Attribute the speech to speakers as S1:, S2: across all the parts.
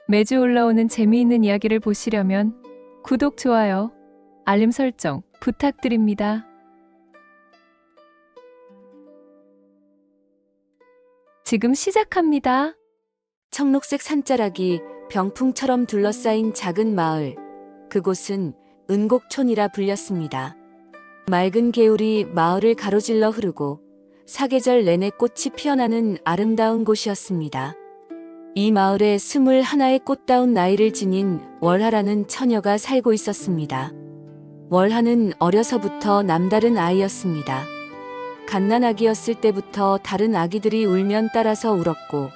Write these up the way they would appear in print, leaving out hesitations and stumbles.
S1: 매주 올라오는 재미있는 이야기를 보시려면 구독, 좋아요, 알림 설정 부탁드립니다. 지금 시작합니다.
S2: 청록색 산자락이 병풍처럼 둘러싸인 작은 마을. 그곳은 은곡촌이라 불렸습니다. 맑은 개울이 마을을 가로질러 흐르고 사계절 내내 꽃이 피어나는 아름다운 곳이었습니다. 이 마을에 21의 꽃다운 나이를 지닌 월하라는 처녀가 살고 있었습니다. 월하는 어려서부터 남다른 아이였습니다. 갓난아기였을 때부터 다른 아기들이 울면 따라서 울었고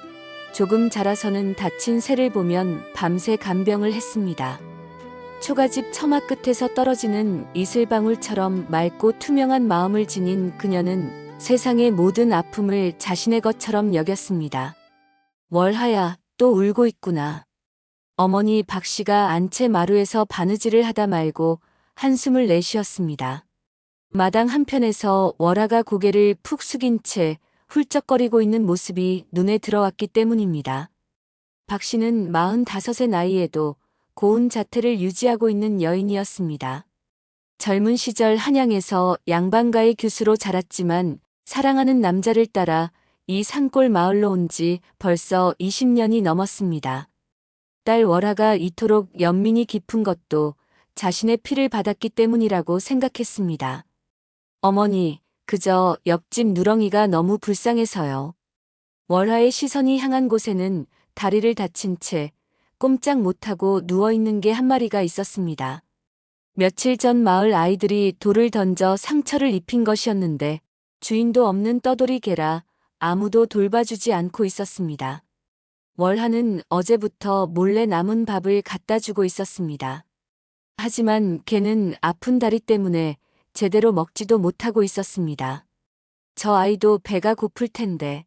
S2: 조금 자라서는 다친 새를 보면 밤새 간병을 했습니다. 초가집 처마 끝에서 떨어지는 이슬방울처럼 맑고 투명한 마음을 지닌 그녀는 세상의 모든 아픔을 자신의 것처럼 여겼습니다. 월하야, 또 울고 있구나. 어머니 박씨가 안채 마루에서 바느질을 하다 말고 한숨을 내쉬었습니다. 마당 한편에서 월하가 고개를 푹 숙인 채 훌쩍거리고 있는 모습이 눈에 들어왔기 때문입니다. 박씨는 45의 나이에도 고운 자태를 유지하고 있는 여인이었습니다. 젊은 시절 한양에서 양반가의 교수로 자랐지만 사랑하는 남자를 따라 이 산골 마을로 온 지 벌써 20년이 넘었습니다. 딸 월하가 이토록 연민이 깊은 것도 자신의 피를 받았기 때문이라고 생각했습니다. 어머니, 그저 옆집 누렁이가 너무 불쌍해서요. 월하의 시선이 향한 곳에는 다리를 다친 채 꼼짝 못하고 누워있는 개 한 마리가 있었습니다. 며칠 전 마을 아이들이 돌을 던져 상처를 입힌 것이었는데 주인도 없는 떠돌이 개라 아무도 돌봐주지 않고 있었습니다. 월하는 어제부터 몰래 남은 밥을 갖다 주고 있었습니다. 하지만 개는 아픈 다리 때문에 제대로 먹지도 못하고 있었습니다. 저 아이도 배가 고플 텐데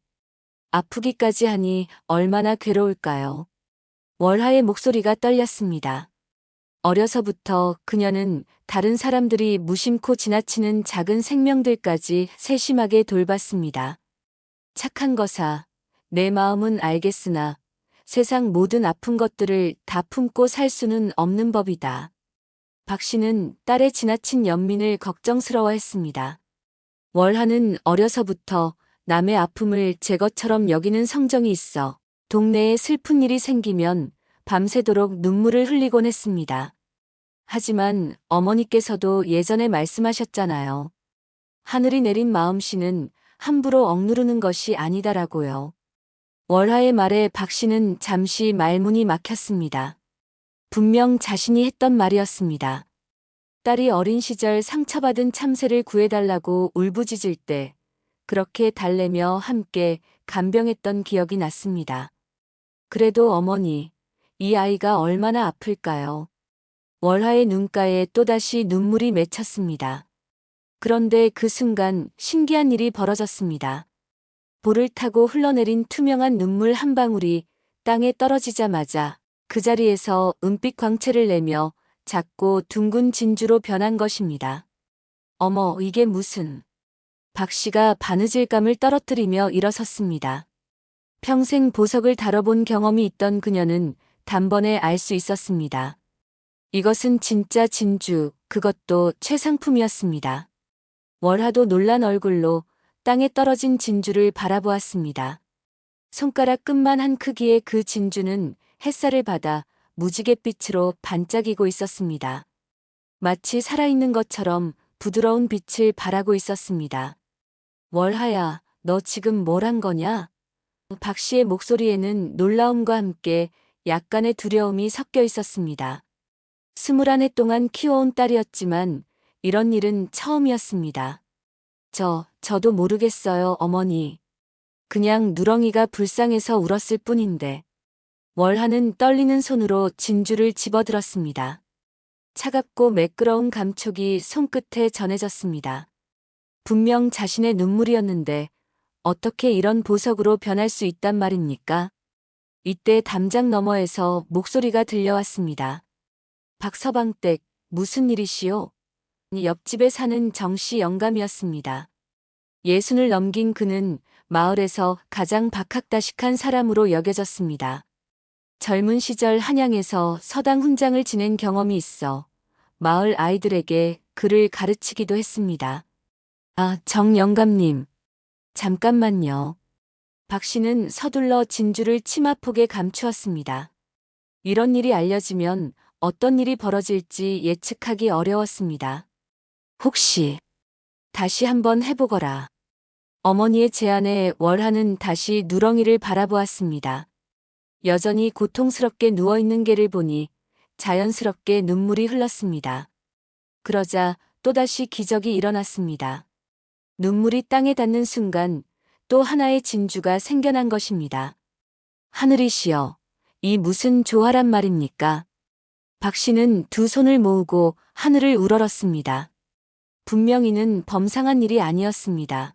S2: 아프기까지 하니 얼마나 괴로울까요? 월하의 목소리가 떨렸습니다. 어려서부터 그녀는 다른 사람들이 무심코 지나치는 작은 생명들까지 세심하게 돌봤습니다. 착한 거사, 내 마음은 알겠으나 세상 모든 아픈 것들을 다 품고 살 수는 없는 법이다. 박씨는 딸의 지나친 연민을 걱정스러워했습니다. 월하는 어려서부터 남의 아픔을 제 것처럼 여기는 성정이 있어 동네에 슬픈 일이 생기면 밤새도록 눈물을 흘리곤 했습니다. 하지만 어머니께서도 예전에 말씀하셨잖아요. 하늘이 내린 마음씨는 함부로 억누르는 것이 아니다라고요. 월하의 말에 박씨는 잠시 말문이 막혔습니다. 분명 자신이 했던 말이었습니다. 딸이 어린 시절 상처받은 참새를 구해달라고 울부짖을 때 그렇게 달래며 함께 간병했던 기억이 났습니다. 그래도 어머니, 이 아이가 얼마나 아플까요? 월하의 눈가에 또다시 눈물이 맺혔습니다. 그런데 그 순간 신기한 일이 벌어졌습니다. 볼을 타고 흘러내린 투명한 눈물 한 방울이 땅에 떨어지자마자 그 자리에서 은빛 광채를 내며 작고 둥근 진주로 변한 것입니다. 어머, 이게 무슨... 박씨가 바느질감을 떨어뜨리며 일어섰습니다. 평생 보석을 다뤄본 경험이 있던 그녀는 단번에 알 수 있었습니다. 이것은 진짜 진주, 그것도 최상품이었습니다. 월하도 놀란 얼굴로 땅에 떨어진 진주를 바라보았습니다. 손가락 끝만한 크기의 그 진주는 햇살을 받아 무지갯빛으로 반짝이고 있었습니다. 마치 살아있는 것처럼 부드러운 빛을 발하고 있었습니다. 월하야, 너 지금 뭘 한 거냐? 박씨의 목소리에는 놀라움과 함께 약간의 두려움이 섞여 있었습니다. 21해 동안 키워온 딸이었지만 이런 일은 처음이었습니다. 저도 모르겠어요, 어머니. 그냥 누렁이가 불쌍해서 울었을 뿐인데. 월하는 떨리는 손으로 진주를 집어들었습니다. 차갑고 매끄러운 감촉이 손끝에 전해졌습니다. 분명 자신의 눈물이었는데 어떻게 이런 보석으로 변할 수 있단 말입니까? 이때 담장 너머에서 목소리가 들려왔습니다. 박서방댁, 무슨 일이시오? 옆집에 사는 정씨 영감이었습니다. 60을 넘긴 그는 마을에서 가장 박학다식한 사람으로 여겨졌습니다. 젊은 시절 한양에서 서당 훈장을 지낸 경험이 있어 마을 아이들에게 글을 가르치기도 했습니다. 아, 정영감님. 잠깐만요. 박 씨는 서둘러 진주를 치마폭에 감추었습니다. 이런 일이 알려지면 어떤 일이 벌어질지 예측하기 어려웠습니다. 혹시 다시 한번 해보거라. 어머니의 제안에 월하는 다시 누렁이를 바라보았습니다. 여전히 고통스럽게 누워있는 개를 보니 자연스럽게 눈물이 흘렀습니다. 그러자 또다시 기적이 일어났습니다. 눈물이 땅에 닿는 순간 또 하나의 진주가 생겨난 것입니다. 하늘이시여, 이 무슨 조화란 말입니까? 박 씨는 두 손을 모으고 하늘을 우러렀습니다. 분명 이는 범상한 일이 아니었습니다.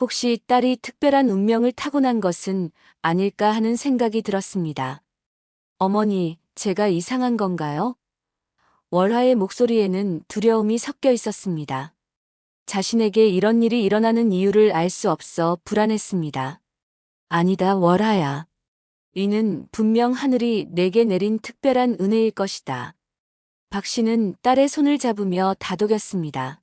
S2: 혹시 딸이 특별한 운명을 타고난 것은 아닐까 하는 생각이 들었습니다. 어머니, 제가 이상한 건가요? 월하의 목소리에는 두려움이 섞여 있었습니다. 자신에게 이런 일이 일어나는 이유를 알 수 없어 불안했습니다. 아니다, 월하야. 이는 분명 하늘이 내게 내린 특별한 은혜일 것이다. 박 씨는 딸의 손을 잡으며 다독였습니다.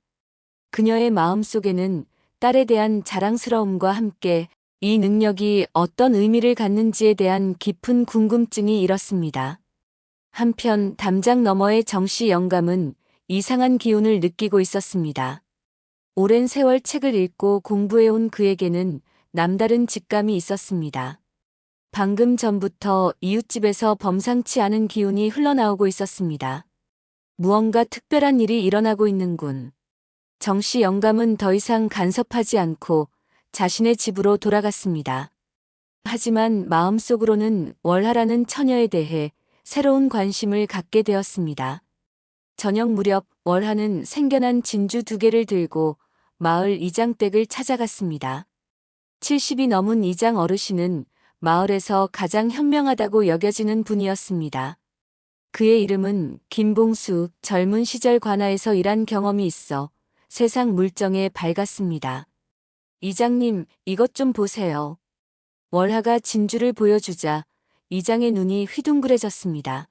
S2: 그녀의 마음속에는 딸에 대한 자랑스러움과 함께 이 능력이 어떤 의미를 갖는지에 대한 깊은 궁금증이 일었습니다. 한편 담장 너머의 정씨 영감은 이상한 기운을 느끼고 있었습니다. 오랜 세월 책을 읽고 공부해온 그에게는 남다른 직감이 있었습니다. 방금 전부터 이웃집에서 범상치 않은 기운이 흘러나오고 있었습니다. 무언가 특별한 일이 일어나고 있는군. 정씨 영감은 더 이상 간섭하지 않고 자신의 집으로 돌아갔습니다. 하지만 마음속으로는 월하라는 처녀에 대해 새로운 관심을 갖게 되었습니다. 저녁 무렵 월하는 생겨난 진주 2개를 들고 마을 이장댁을 찾아갔습니다. 70이 넘은 이장 어르신은 마을에서 가장 현명하다고 여겨지는 분이었습니다. 그의 이름은 김봉수, 젊은 시절 관아에서 일한 경험이 있어 세상 물정에 밝았습니다. 이장님, 이것 좀 보세요. 월하가 진주를 보여주자 이장의 눈이 휘둥그레졌습니다.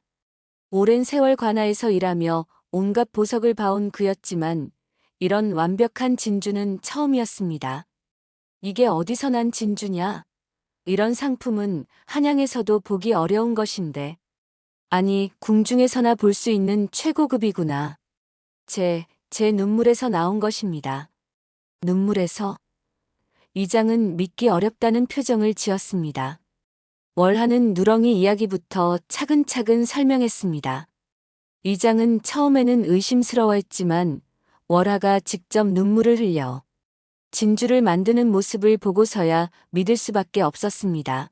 S2: 오랜 세월 관아에서 일하며 온갖 보석을 봐온 그였지만 이런 완벽한 진주는 처음이었습니다. 이게 어디서 난 진주냐? 이런 상품은 한양에서도 보기 어려운 것인데. 아니, 궁중에서나 볼 수 있는 최고급이구나. 제 눈물에서 나온 것입니다. 눈물에서? 이장은 믿기 어렵다는 표정을 지었습니다. 월하는 누렁이 이야기부터 차근차근 설명했습니다. 이장은 처음에는 의심스러워했지만 월하가 직접 눈물을 흘려 진주를 만드는 모습을 보고서야 믿을 수밖에 없었습니다.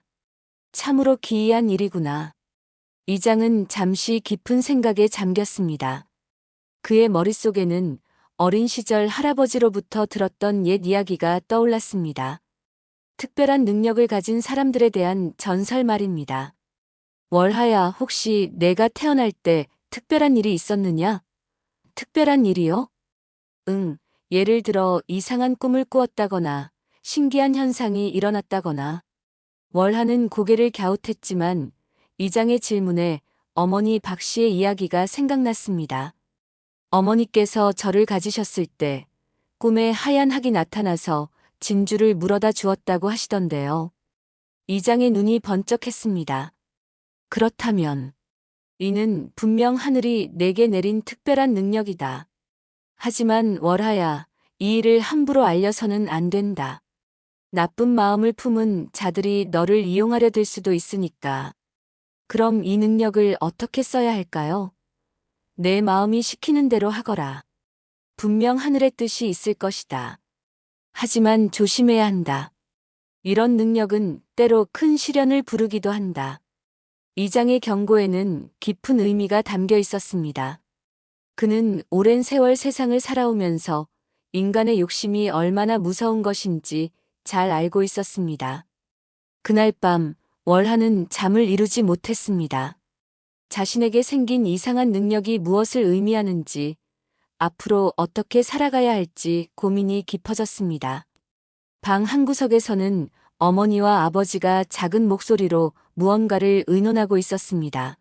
S2: 참으로 기이한 일이구나. 이장은 잠시 깊은 생각에 잠겼습니다. 그의 머릿속에는 어린 시절 할아버지로부터 들었던 옛 이야기가 떠올랐습니다. 특별한 능력을 가진 사람들에 대한 전설 말입니다. 월하야, 혹시 내가 태어날 때 특별한 일이 있었느냐? 특별한 일이요? 응, 예를 들어 이상한 꿈을 꾸었다거나 신기한 현상이 일어났다거나. 월하는 고개를 갸웃했지만 이장의 질문에 어머니 박 씨의 이야기가 생각났습니다. 어머니께서 저를 가지셨을 때 꿈에 하얀 학이 나타나서 진주를 물어다 주었다고 하시던데요. 이장의 눈이 번쩍했습니다. 그렇다면 이는 분명 하늘이 내게 내린 특별한 능력이다. 하지만 월하야, 이 일을 함부로 알려서는 안 된다. 나쁜 마음을 품은 자들이 너를 이용하려 들 수도 있으니까. 그럼 이 능력을 어떻게 써야 할까요? 내 마음이 시키는 대로 하거라. 분명 하늘의 뜻이 있을 것이다. 하지만 조심해야 한다. 이런 능력은 때로 큰 시련을 부르기도 한다. 이장의 경고에는 깊은 의미가 담겨 있었습니다. 그는 오랜 세월 세상을 살아오면서 인간의 욕심이 얼마나 무서운 것인지 잘 알고 있었습니다. 그날 밤 월하는 잠을 이루지 못했습니다. 자신에게 생긴 이상한 능력이 무엇을 의미하는지, 앞으로 어떻게 살아가야 할지 고민이 깊어졌습니다. 방 한구석에서는 어머니와 아버지가 작은 목소리로 무언가를 의논하고 있었습니다.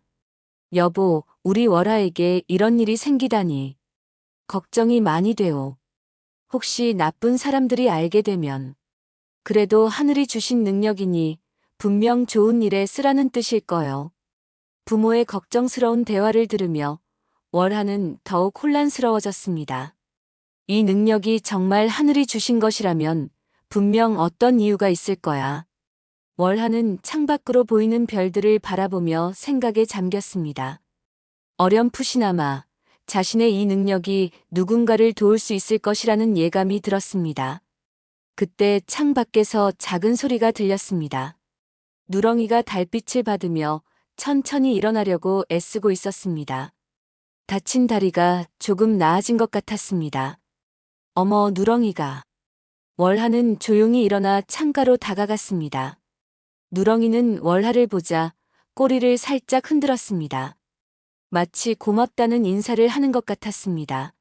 S2: 여보, 우리 월하에게 이런 일이 생기다니. 걱정이 많이 돼요. 혹시 나쁜 사람들이 알게 되면. 그래도 하늘이 주신 능력이니 분명 좋은 일에 쓰라는 뜻일 거요. 부모의 걱정스러운 대화를 들으며 월하는 더욱 혼란스러워졌습니다. 이 능력이 정말 하늘이 주신 것이라면 분명 어떤 이유가 있을 거야. 월하는 창밖으로 보이는 별들을 바라보며 생각에 잠겼습니다. 어렴풋이나마 자신의 이 능력이 누군가를 도울 수 있을 것이라는 예감이 들었습니다. 그때 창밖에서 작은 소리가 들렸습니다. 누렁이가 달빛을 받으며 천천히 일어나려고 애쓰고 있었습니다. 다친 다리가 조금 나아진 것 같았습니다. 어머, 누렁이가. 월하는 조용히 일어나 창가로 다가갔습니다. 누렁이는 월하를 보자 꼬리를 살짝 흔들었습니다. 마치 고맙다는 인사를 하는 것 같았습니다.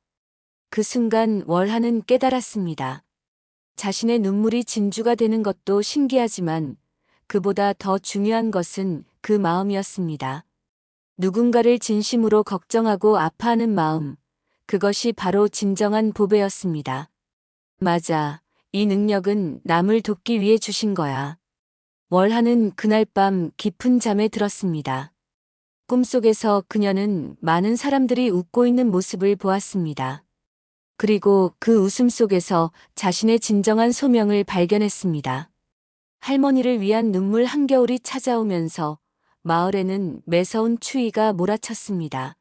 S2: 그 순간 월하는 깨달았습니다. 자신의 눈물이 진주가 되는 것도 신기하지만 그보다 더 중요한 것은 그 마음이었습니다. 누군가를 진심으로 걱정하고 아파하는 마음, 그것이 바로 진정한 보배였습니다. 맞아, 이 능력은 남을 돕기 위해 주신 거야. 월하는 그날 밤 깊은 잠에 들었습니다. 꿈속에서 그녀는 많은 사람들이 웃고 있는 모습을 보았습니다. 그리고 그 웃음 속에서 자신의 진정한 소명을 발견했습니다. 할머니를 위한 눈물 한겨울이 찾아오면서 마을에는 매서운 추위가 몰아쳤습니다.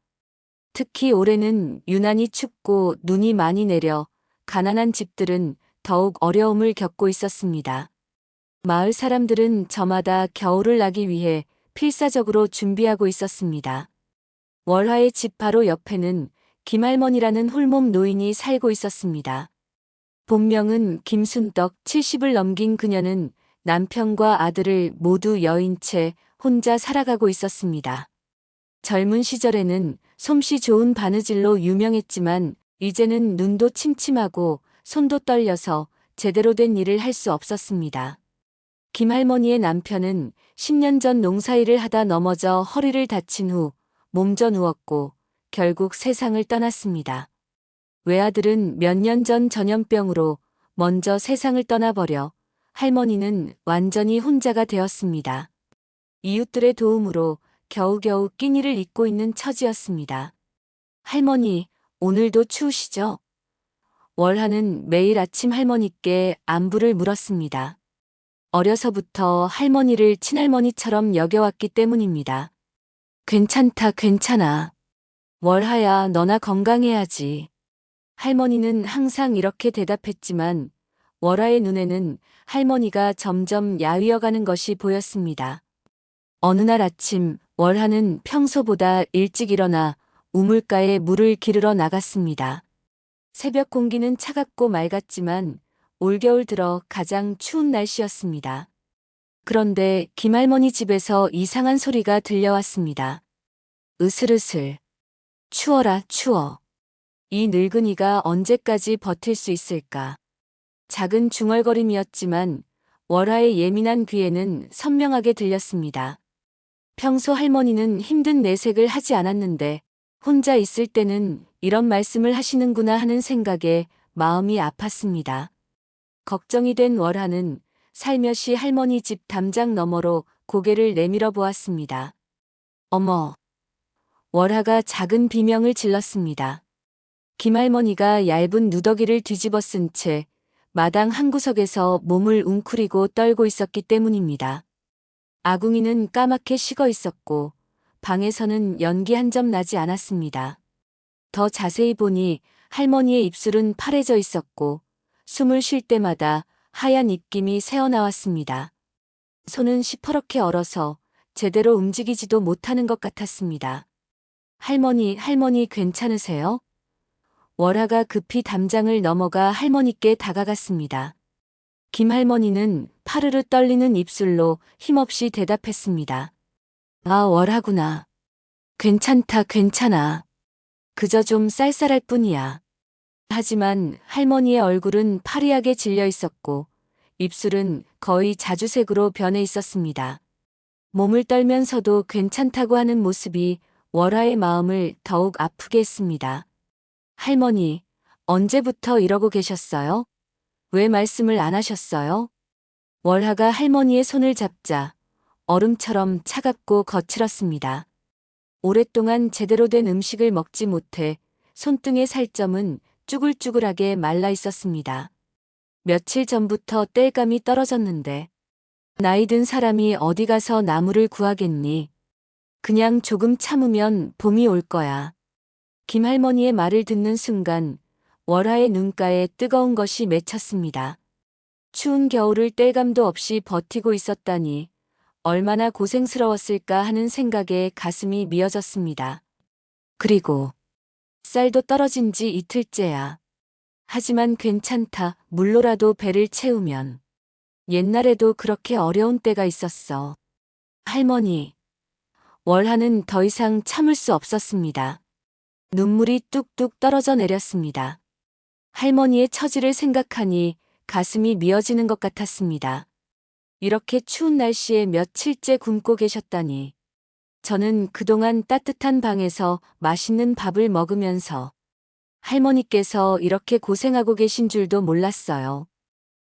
S2: 특히 올해는 유난히 춥고 눈이 많이 내려 가난한 집들은 더욱 어려움을 겪고 있었습니다. 마을 사람들은 저마다 겨울을 나기 위해 필사적으로 준비하고 있었습니다. 월화의 집 바로 옆에는 김할머니라는 홀몸 노인이 살고 있었습니다. 본명은 김순떡 70을 넘긴 그녀는 남편과 아들을 모두 여인 채 혼자 살아가고 있었습니다. 젊은 시절에는 솜씨 좋은 바느질로 유명했지만 이제는 눈도 침침하고 손도 떨려서 제대로 된 일을 할 수 없었습니다. 김할머니의 남편은 10년 전 농사일을 하다 넘어져 허리를 다친 후 몸져 누웠고 결국 세상을 떠났습니다. 외아들은 몇 년 전 전염병으로 먼저 세상을 떠나버려 할머니는 완전히 혼자가 되었습니다. 이웃들의 도움으로 겨우겨우 끼니를 잇고 있는 처지였습니다. 할머니, 오늘도 추우시죠? 월하는 매일 아침 할머니께 안부를 물었습니다. 어려서부터 할머니를 친할머니처럼 여겨왔기 때문입니다. 괜찮다, 괜찮아. 월하야, 너나 건강해야지. 할머니는 항상 이렇게 대답했지만 월하의 눈에는 할머니가 점점 야위어가는 것이 보였습니다. 어느 날 아침 월하는 평소보다 일찍 일어나 우물가에 물을 기르러 나갔습니다. 새벽 공기는 차갑고 맑았지만 올겨울 들어 가장 추운 날씨였습니다. 그런데 김할머니 집에서 이상한 소리가 들려왔습니다. 으슬으슬. 추워라, 추워. 이 늙은이가 언제까지 버틸 수 있을까? 작은 중얼거림이었지만 월하의 예민한 귀에는 선명하게 들렸습니다. 평소 할머니는 힘든 내색을 하지 않았는데 혼자 있을 때는 이런 말씀을 하시는구나 하는 생각에 마음이 아팠습니다. 걱정이 된 월하는 살며시 할머니 집 담장 너머로 고개를 내밀어 보았습니다. 어머! 월하가 작은 비명을 질렀습니다. 김할머니가 얇은 누더기를 뒤집어 쓴 채 마당 한구석에서 몸을 웅크리고 떨고 있었기 때문입니다. 아궁이는 까맣게 식어 있었고 방에서는 연기 한 점 나지 않았습니다. 더 자세히 보니 할머니의 입술은 파래져 있었고 숨을 쉴 때마다 하얀 입김이 새어나왔습니다. 손은 시퍼렇게 얼어서 제대로 움직이지도 못하는 것 같았습니다. 할머니 괜찮으세요? 월하가 급히 담장을 넘어가 할머니께 다가갔습니다. 김할머니는 파르르 떨리는 입술로 힘없이 대답했습니다. 아, 월하구나. 괜찮다, 괜찮아. 그저 좀 쌀쌀할 뿐이야. 하지만 할머니의 얼굴은 파리하게 질려 있었고 입술은 거의 자주색으로 변해 있었습니다. 몸을 떨면서도 괜찮다고 하는 모습이 월하의 마음을 더욱 아프게 했습니다. 할머니, 언제부터 이러고 계셨어요? 왜 말씀을 안 하셨어요? 월하가 할머니의 손을 잡자 얼음처럼 차갑고 거칠었습니다. 오랫동안 제대로 된 음식을 먹지 못해 손등의 살점은 쭈글쭈글하게 말라 있었습니다. 며칠 전부터 땔감이 떨어졌는데 나이 든 사람이 어디 가서 나무를 구하겠니? 그냥 조금 참으면 봄이 올 거야. 김할머니의 말을 듣는 순간 월하의 눈가에 뜨거운 것이 맺혔습니다. 추운 겨울을 땔감도 없이 버티고 있었다니 얼마나 고생스러웠을까 하는 생각에 가슴이 미어졌습니다. 그리고 쌀도 떨어진 지 이틀째야. 하지만 괜찮다. 물로라도 배를 채우면. 옛날에도 그렇게 어려운 때가 있었어. 할머니. 월하는 더 이상 참을 수 없었습니다. 눈물이 뚝뚝 떨어져 내렸습니다. 할머니의 처지를 생각하니 가슴이 미어지는 것 같았습니다. 이렇게 추운 날씨에 며칠째 굶고 계셨다니. 저는 그동안 따뜻한 방에서 맛있는 밥을 먹으면서 할머니께서 이렇게 고생하고 계신 줄도 몰랐어요.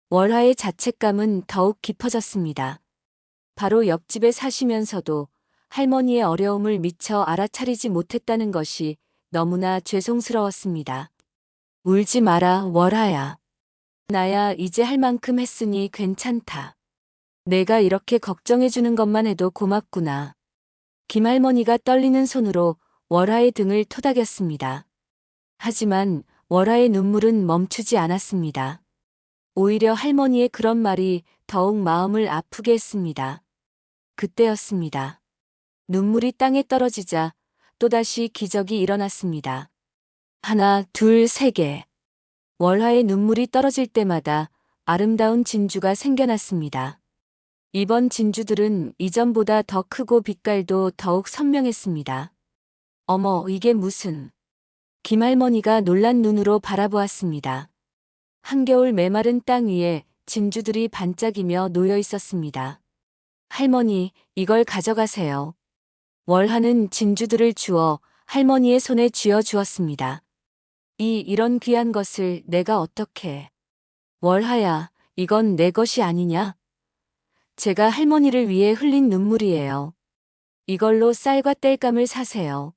S2: 월하의 자책감은 더욱 깊어졌습니다. 바로 옆집에 사시면서도 할머니의 어려움을 미처 알아차리지 못했다는 것이 너무나 죄송스러웠습니다. 울지 마라, 월하야. 나야 이제 할 만큼 했으니 괜찮다. 내가 이렇게 걱정해주는 것만 해도 고맙구나. 김할머니가 떨리는 손으로 월하의 등을 토닥였습니다. 하지만 월하의 눈물은 멈추지 않았습니다. 오히려 할머니의 그런 말이 더욱 마음을 아프게 했습니다. 그때였습니다. 눈물이 땅에 떨어지자 또다시 기적이 일어났습니다. 하나, 둘, 세 개. 월하의 눈물이 떨어질 때마다 아름다운 진주가 생겨났습니다. 이번 진주들은 이전보다 더 크고 빛깔도 더욱 선명했습니다. 어머, 이게 무슨... 김할머니가 놀란 눈으로 바라보았습니다. 한겨울 메마른 땅 위에 진주들이 반짝이며 놓여 있었습니다. 할머니, 이걸 가져가세요. 월하는 진주들을 주어 할머니의 손에 쥐어 주었습니다. 이런 귀한 것을 내가 어떻게... 월하야, 이건 내 것이 아니냐? 제가 할머니를 위해 흘린 눈물이에요. 이걸로 쌀과 땔감을 사세요.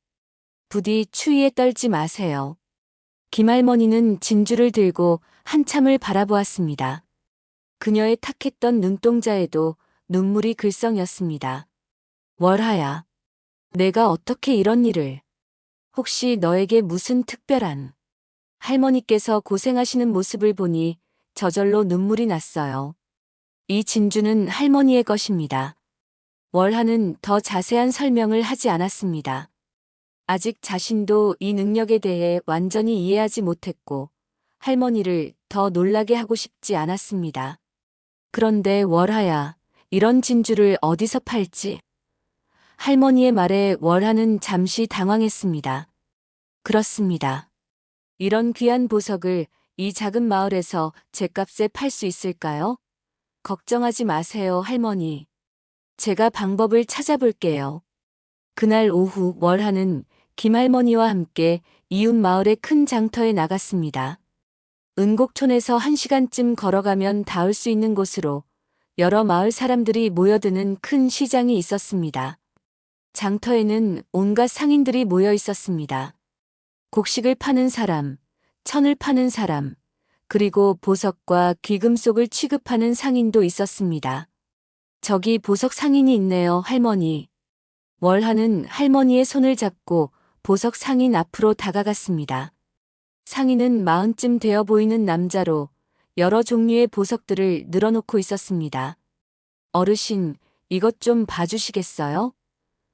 S2: 부디 추위에 떨지 마세요. 김할머니는 진주를 들고 한참을 바라보았습니다. 그녀의 탁했던 눈동자에도 눈물이 글썽였습니다. 월하야, 내가 어떻게 이런 일을... 혹시 너에게 무슨 특별한... 할머니께서 고생하시는 모습을 보니 저절로 눈물이 났어요. 이 진주는 할머니의 것입니다. 월하는 더 자세한 설명을 하지 않았습니다. 아직 자신도 이 능력에 대해 완전히 이해하지 못했고 할머니를 더 놀라게 하고 싶지 않았습니다. 그런데 월하야, 이런 진주를 어디서 팔지? 할머니의 말에 월하는 잠시 당황했습니다. 그렇습니다. 이런 귀한 보석을 이 작은 마을에서 제값에 팔 수 있을까요? 걱정하지 마세요, 할머니. 제가 방법을 찾아볼게요. 그날 오후 월하는 김할머니와 함께 이웃 마을의 큰 장터에 나갔습니다. 은곡촌에서 1시간쯤 걸어가면 닿을 수 있는 곳으로 여러 마을 사람들이 모여드는 큰 시장이 있었습니다. 장터에는 온갖 상인들이 모여 있었습니다. 곡식을 파는 사람, 천을 파는 사람, 그리고 보석과 귀금속을 취급하는 상인도 있었습니다. 저기 보석 상인이 있네요, 할머니. 월하는 할머니의 손을 잡고 보석 상인 앞으로 다가갔습니다. 상인은 40쯤 되어 보이는 남자로 여러 종류의 보석들을 늘어놓고 있었습니다. 어르신, 이것 좀 봐주시겠어요?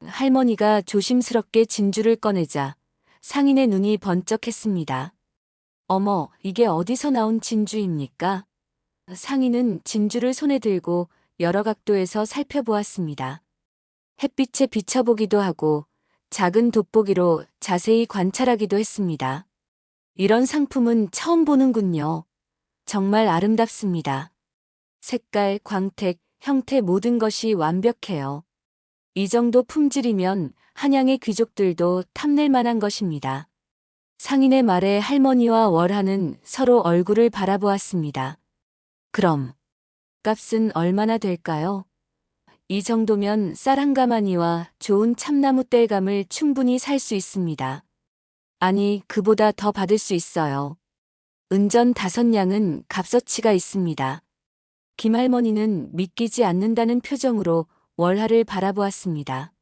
S2: 할머니가 조심스럽게 진주를 꺼내자 상인의 눈이 번쩍했습니다. 어머, 이게 어디서 나온 진주입니까? 상인은 진주를 손에 들고 여러 각도에서 살펴보았습니다. 햇빛에 비춰보기도 하고 작은 돋보기로 자세히 관찰하기도 했습니다. 이런 상품은 처음 보는군요. 정말 아름답습니다. 색깔, 광택, 형태 모든 것이 완벽해요. 이 정도 품질이면 한양의 귀족들도 탐낼 만한 것입니다. 상인의 말에 할머니와 월하는 서로 얼굴을 바라보았습니다. 그럼 값은 얼마나 될까요? 이 정도면 쌀 한 가마니와 좋은 참나무 땔감을 충분히 살 수 있습니다. 아니, 그보다 더 받을 수 있어요. 은전 5냥은 값어치가 있습니다. 김할머니는 믿기지 않는다는 표정으로 월하를 바라보았습니다.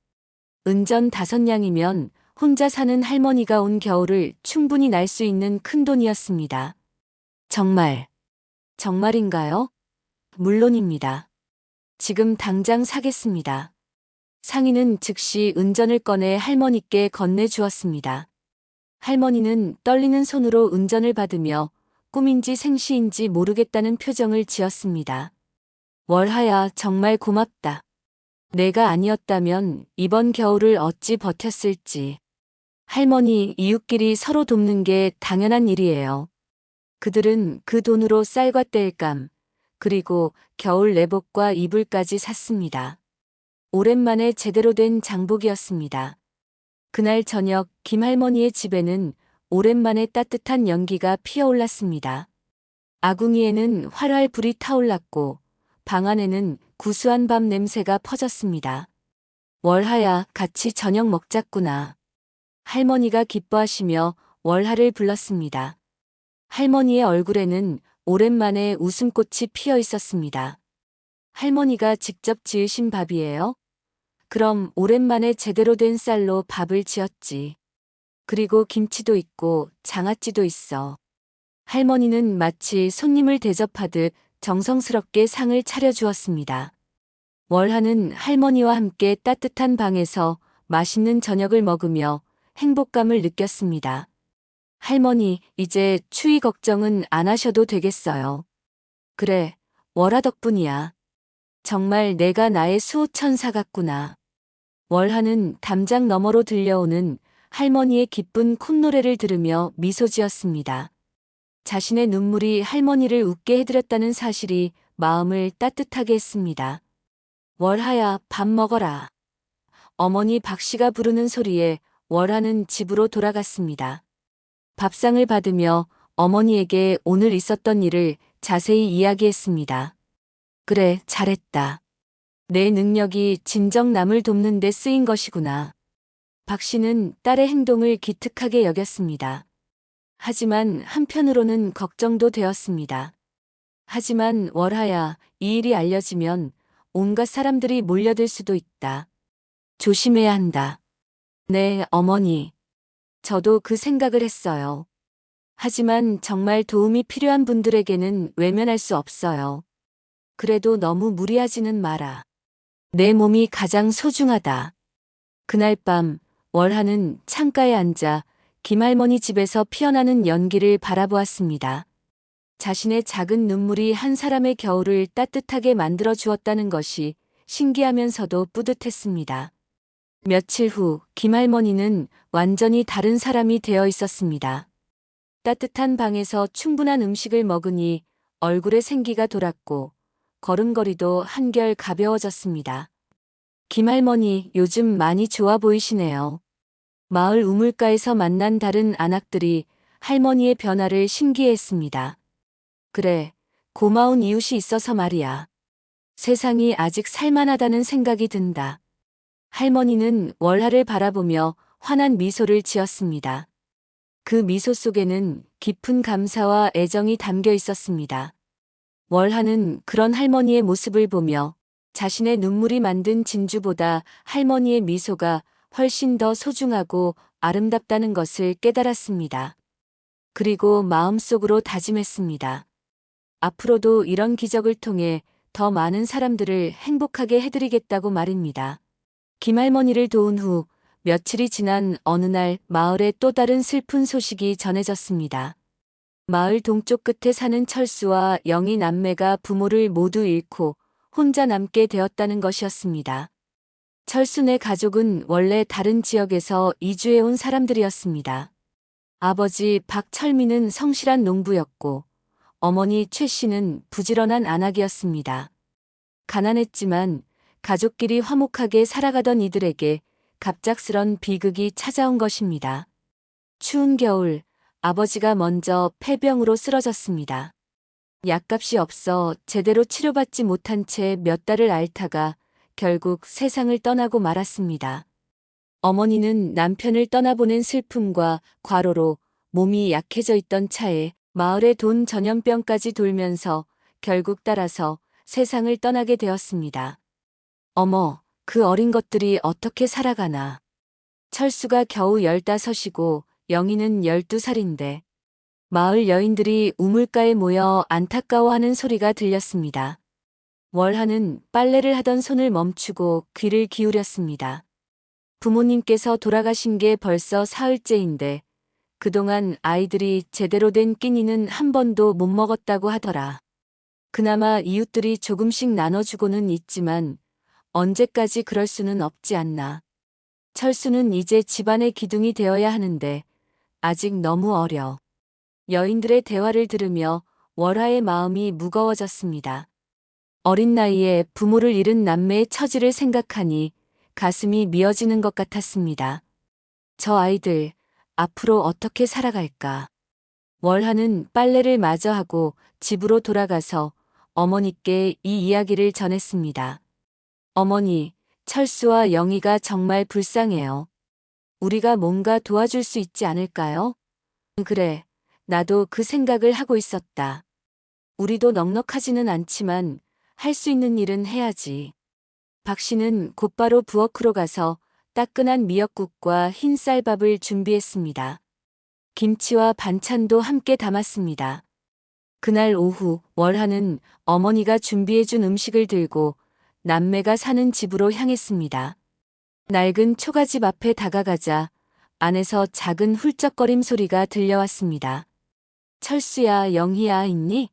S2: 은전 5냥이면 혼자 사는 할머니가 온 겨울을 충분히 날 수 있는 큰돈이었습니다. 정말인가요? 물론입니다. 지금 당장 사겠습니다. 상인은 즉시 은전을 꺼내 할머니께 건네주었습니다. 할머니는 떨리는 손으로 은전을 받으며 꿈인지 생시인지 모르겠다는 표정을 지었습니다. 월하야, 정말 고맙다. 내가 아니었다면 이번 겨울을 어찌 버텼을지. 할머니, 이웃끼리 서로 돕는 게 당연한 일이에요. 그들은 그 돈으로 쌀과 땔감, 그리고 겨울 내복과 이불까지 샀습니다. 오랜만에 제대로 된 장복이었습니다. 그날 저녁 김할머니의 집에는 오랜만에 따뜻한 연기가 피어올랐습니다. 아궁이에는 활활 불이 타올랐고 방 안에는 구수한 밥 냄새가 퍼졌습니다. 월하야, 같이 저녁 먹자꾸나. 할머니가 기뻐하시며 월하를 불렀습니다. 할머니의 얼굴에는 오랜만에 웃음꽃이 피어 있었습니다. 할머니가 직접 지으신 밥이에요? 그럼 오랜만에 제대로 된 쌀로 밥을 지었지. 그리고 김치도 있고 장아찌도 있어. 할머니는 마치 손님을 대접하듯 정성스럽게 상을 차려주었습니다. 월하는 할머니와 함께 따뜻한 방에서 맛있는 저녁을 먹으며 행복감을 느꼈습니다. 할머니, 이제 추위 걱정은 안 하셔도 되겠어요. 그래, 월하 덕분이야. 정말 내가 나의 수호천사 같구나. 월하는 담장 너머로 들려오는 할머니의 기쁜 콧노래를 들으며 미소 지었습니다. 자신의 눈물이 할머니를 웃게 해드렸다는 사실이 마음을 따뜻하게 했습니다. 월하야, 밥 먹어라. 어머니 박씨가 부르는 소리에 월하는 집으로 돌아갔습니다. 밥상을 받으며 어머니에게 오늘 있었던 일을 자세히 이야기했습니다. 그래, 잘했다. 내 능력이 진정 남을 돕는 데 쓰인 것이구나. 박 씨는 딸의 행동을 기특하게 여겼습니다. 하지만 한편으로는 걱정도 되었습니다. 하지만 월하야, 이 일이 알려지면 온갖 사람들이 몰려들 수도 있다. 조심해야 한다. 네, 어머니. 저도 그 생각을 했어요. 하지만 정말 도움이 필요한 분들에게는 외면할 수 없어요. 그래도 너무 무리하지는 마라. 내 몸이 가장 소중하다. 그날 밤 월하는 창가에 앉아 김할머니 집에서 피어나는 연기를 바라보았습니다. 자신의 작은 눈물이 한 사람의 겨울을 따뜻하게 만들어 주었다는 것이 신기하면서도 뿌듯했습니다. 며칠 후 김할머니는 완전히 다른 사람이 되어 있었습니다. 따뜻한 방에서 충분한 음식을 먹으니 얼굴에 생기가 돌았고 걸음걸이도 한결 가벼워졌습니다. 김할머니, 요즘 많이 좋아 보이시네요. 마을 우물가에서 만난 다른 안악들이 할머니의 변화를 신기해했습니다. 그래, 고마운 이웃이 있어서 말이야. 세상이 아직 살만하다는 생각이 든다. 할머니는 월하를 바라보며 환한 미소를 지었습니다. 그 미소 속에는 깊은 감사와 애정이 담겨 있었습니다. 월하는 그런 할머니의 모습을 보며 자신의 눈물이 만든 진주보다 할머니의 미소가 훨씬 더 소중하고 아름답다는 것을 깨달았습니다. 그리고 마음속으로 다짐했습니다. 앞으로도 이런 기적을 통해 더 많은 사람들을 행복하게 해드리겠다고 말입니다. 김할머니를 도운 후 며칠이 지난 어느 날 마을에 또 다른 슬픈 소식이 전해졌습니다. 마을 동쪽 끝에 사는 철수와 영희 남매가 부모를 모두 잃고 혼자 남게 되었다는 것이었습니다. 철수네 가족은 원래 다른 지역에서 이주해온 사람들이었습니다. 아버지 박철민은 성실한 농부였고 어머니 최 씨는 부지런한 안악이었습니다. 가난했지만 가족끼리 화목하게 살아가던 이들에게 갑작스런 비극이 찾아온 것입니다. 추운 겨울, 아버지가 먼저 폐병으로 쓰러졌습니다. 약값이 없어 제대로 치료받지 못한 채 몇 달을 앓다가 결국 세상을 떠나고 말았습니다. 어머니는 남편을 떠나보낸 슬픔과 과로로 몸이 약해져 있던 차에 마을의 돈 전염병까지 돌면서 결국 따라서 세상을 떠나게 되었습니다. 어머, 그 어린 것들이 어떻게 살아가나. 철수가 겨우 15이고 영희는 12살인데 마을 여인들이 우물가에 모여 안타까워하는 소리가 들렸습니다. 월하는 빨래를 하던 손을 멈추고 귀를 기울였습니다. 부모님께서 돌아가신 게 벌써 사흘째인데 그동안 아이들이 제대로 된 끼니는 한 번도 못 먹었다고 하더라. 그나마 이웃들이 조금씩 나눠주고는 있지만 언제까지 그럴 수는 없지 않나. 철수는 이제 집안의 기둥이 되어야 하는데 아직 너무 어려. 여인들의 대화를 들으며 월하의 마음이 무거워졌습니다. 어린 나이에 부모를 잃은 남매의 처지를 생각하니 가슴이 미어지는 것 같았습니다. 저 아이들 앞으로 어떻게 살아갈까. 월하는 빨래를 마저 하고 집으로 돌아가서 어머니께 이 이야기를 전했습니다. 어머니, 철수와 영희가 정말 불쌍해요. 우리가 뭔가 도와줄 수 있지 않을까요? 그래, 나도 그 생각을 하고 있었다. 우리도 넉넉하지는 않지만 할 수 있는 일은 해야지. 박 씨는 곧바로 부엌으로 가서 따끈한 미역국과 흰 쌀밥을 준비했습니다. 김치와 반찬도 함께 담았습니다. 그날 오후 월하는 어머니가 준비해준 음식을 들고 남매가 사는 집으로 향했습니다. 낡은 초가집 앞에 다가가자 안에서 작은 훌쩍거림 소리가 들려왔습니다. 철수야, 영희야, 있니?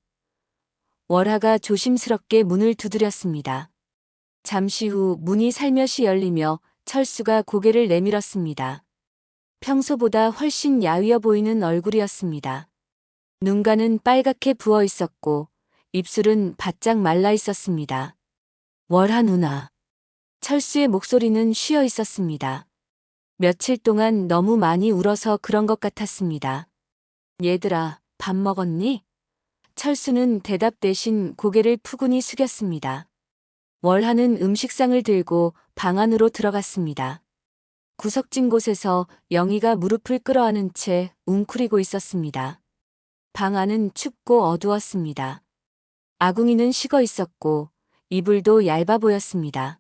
S2: 월하가 조심스럽게 문을 두드렸습니다. 잠시 후 문이 살며시 열리며 철수가 고개를 내밀었습니다. 평소보다 훨씬 야위어 보이는 얼굴이었습니다. 눈가는 빨갛게 부어 있었고 입술은 바짝 말라 있었습니다. 월하 누나. 철수의 목소리는 쉬어 있었습니다. 며칠 동안 너무 많이 울어서 그런 것 같았습니다. 얘들아, 밥 먹었니? 철수는 대답 대신 고개를 푸근히 숙였습니다. 월하는 음식상을 들고 방 안으로 들어갔습니다. 구석진 곳에서 영희가 무릎을 끌어안은 채 웅크리고 있었습니다. 방 안은 춥고 어두웠습니다. 아궁이는 식어 있었고 이불도 얇아 보였습니다.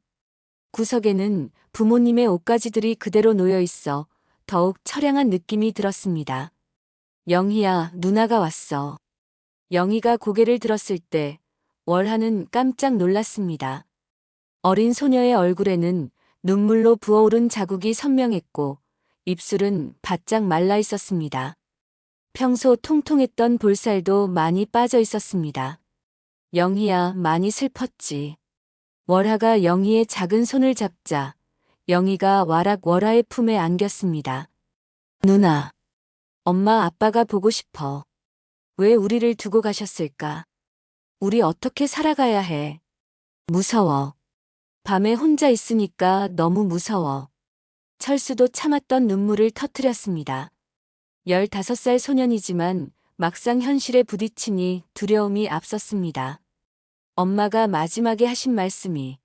S2: 구석에는 부모님의 옷가지들이 그대로 놓여 있어 더욱 처량한 느낌이 들었습니다. 영희야, 누나가 왔어. 영희가 고개를 들었을 때 월하는 깜짝 놀랐습니다. 어린 소녀의 얼굴에는 눈물로 부어오른 자국이 선명했고 입술은 바짝 말라 있었습니다. 평소 통통했던 볼살도 많이 빠져 있었습니다. 영희야, 많이 슬펐지. 월하가 영희의 작은 손을 잡자 영희가 와락 월하의 품에 안겼습니다. 누나, 엄마 아빠가 보고 싶어. 왜 우리를 두고 가셨을까? 우리 어떻게 살아가야 해? 무서워. 밤에 혼자 있으니까 너무 무서워. 철수도 참았던 눈물을 터뜨렸습니다. 15살 소년이지만 막상 현실에 부딪히니 두려움이 앞섰습니다. 엄마가 마지막에 하신 말씀이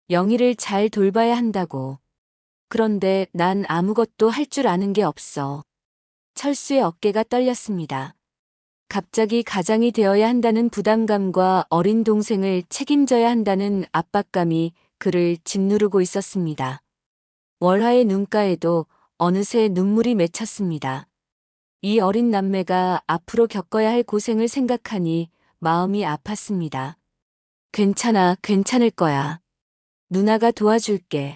S2: 영희를 잘 돌봐야 한다고. 그런데 난 아무것도 할 줄 아는 게 없어. 철수의 어깨가 떨렸습니다. 갑자기 가장이 되어야 한다는 부담감과 어린 동생을 책임져야 한다는 압박감이 그를 짓누르고 있었습니다. 월하의 눈가에도 어느새 눈물이 맺혔습니다. 이 어린 남매가 앞으로 겪어야 할 고생을 생각하니 마음이 아팠습니다. 괜찮아, 괜찮을 거야. 누나가 도와줄게.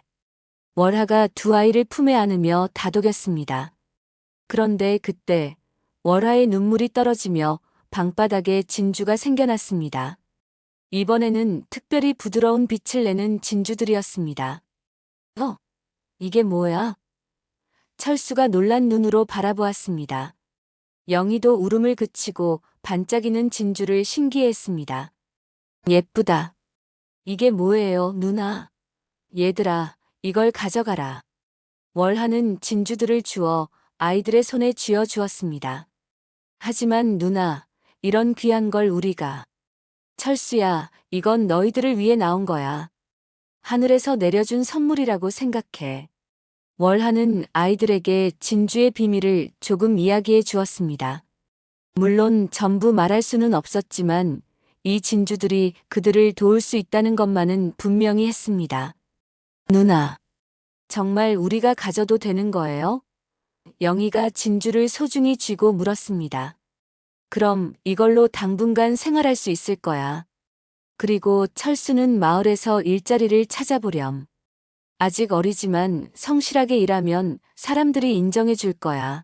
S2: 월하가 두 아이를 품에 안으며 다독였습니다. 그런데 그때 월하의 눈물이 떨어지며 방바닥에 진주가 생겨났습니다. 이번에는 특별히 부드러운 빛을 내는 진주들이었습니다. 이게 뭐야? 철수가 놀란 눈으로 바라보았습니다. 영희도 울음을 그치고 반짝이는 진주를 신기해했습니다. 예쁘다. 이게 뭐예요, 누나? 얘들아, 이걸 가져가라. 월하는 진주들을 주어 아이들의 손에 쥐어 주었습니다. 하지만 누나, 이런 귀한 걸 우리가. 철수야, 이건 너희들을 위해 나온 거야. 하늘에서 내려준 선물이라고 생각해. 월하는 아이들에게 진주의 비밀을 조금 이야기해 주었습니다. 물론 전부 말할 수는 없었지만 이 진주들이 그들을 도울 수 있다는 것만은 분명히 했습니다. 누나, 정말 우리가 가져도 되는 거예요? 영희가 진주를 소중히 쥐고 물었습니다. 그럼 이걸로 당분간 생활할 수 있을 거야. 그리고 철수는 마을에서 일자리를 찾아보렴. 아직 어리지만 성실하게 일하면 사람들이 인정해 줄 거야.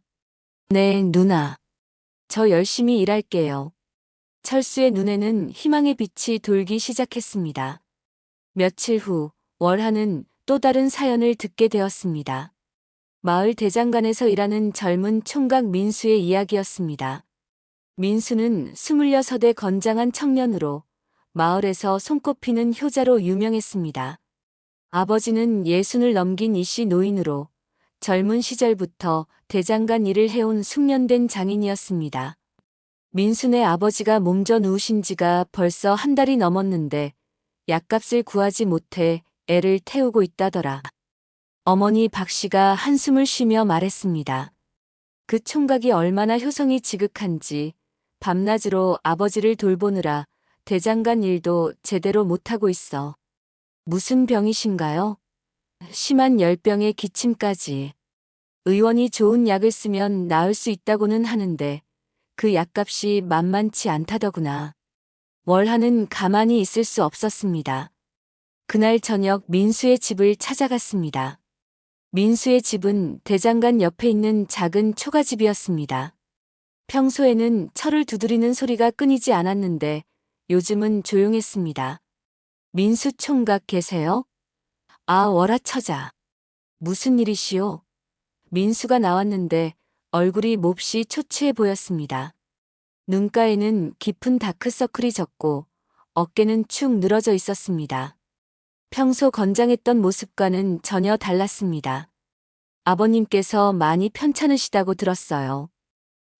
S2: 네, 누나. 저 열심히 일할게요. 철수의 눈에는 희망의 빛이 돌기 시작했습니다. 며칠 후, 월하는 또 다른 사연을 듣게 되었습니다. 마을 대장간에서 일하는 젊은 총각 민수의 이야기였습니다. 민수는 26의 건장한 청년으로 마을에서 손꼽히는 효자로 유명했습니다. 아버지는 60을 넘긴 이씨 노인으로 젊은 시절부터 대장간 일을 해온 숙련된 장인이었습니다. 민수네 아버지가 몸져 누우신 지가 벌써 한 달이 넘었는데 약값을 구하지 못해 애를 태우고 있다더라. 어머니 박 씨가 한숨을 쉬며 말했습니다. 그 총각이 얼마나 효성이 지극한지 밤낮으로 아버지를 돌보느라 대장간 일도 제대로 못하고 있어. 무슨 병이신가요? 심한 열병에 기침까지. 의원이 좋은 약을 쓰면 나을 수 있다고는 하는데 그 약값이 만만치 않다더구나. 월하는 가만히 있을 수 없었습니다. 그날 저녁 민수의 집을 찾아갔습니다. 민수의 집은 대장간 옆에 있는 작은 초가집이었습니다. 평소에는 철을 두드리는 소리가 끊이지 않았는데 요즘은 조용했습니다. 민수 총각 계세요? 아, 월하 처자. 무슨 일이시오? 민수가 나왔는데 얼굴이 몹시 초췌해 보였습니다. 눈가에는 깊은 다크서클이 졌고 어깨는 축 늘어져 있었습니다. 평소 건장했던 모습과는 전혀 달랐습니다. 아버님께서 많이 편찮으시다고 들었어요.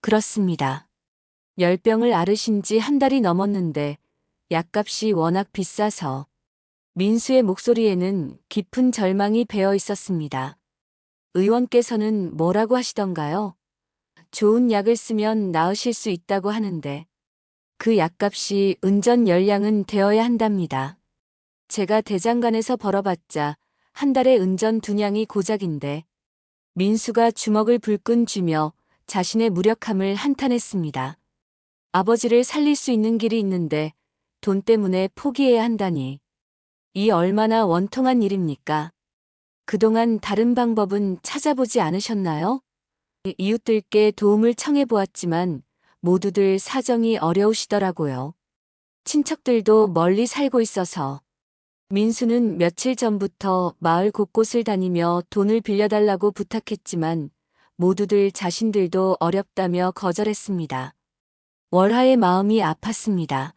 S2: 그렇습니다. 열병을 앓으신 지 한 달이 넘었는데 약값이 워낙 비싸서. 민수의 목소리에는 깊은 절망이 배어 있었습니다. 의원께서는 뭐라고 하시던가요? 좋은 약을 쓰면 나으실 수 있다고 하는데 그 약값이 은전 열량은 되어야 한답니다. 제가 대장간에서 벌어봤자 한 달에 은전 2냥이 고작인데. 민수가 주먹을 불끈 쥐며 자신의 무력함을 한탄했습니다. 아버지를 살릴 수 있는 길이 있는데 돈 때문에 포기해야 한다니. 이 얼마나 원통한 일입니까? 그동안 다른 방법은 찾아보지 않으셨나요? 이웃들께 도움을 청해보았지만 모두들 사정이 어려우시더라고요. 친척들도 멀리 살고 있어서. 민수는 며칠 전부터 마을 곳곳을 다니며 돈을 빌려달라고 부탁했지만 모두들 자신들도 어렵다며 거절했습니다. 월하의 마음이 아팠습니다.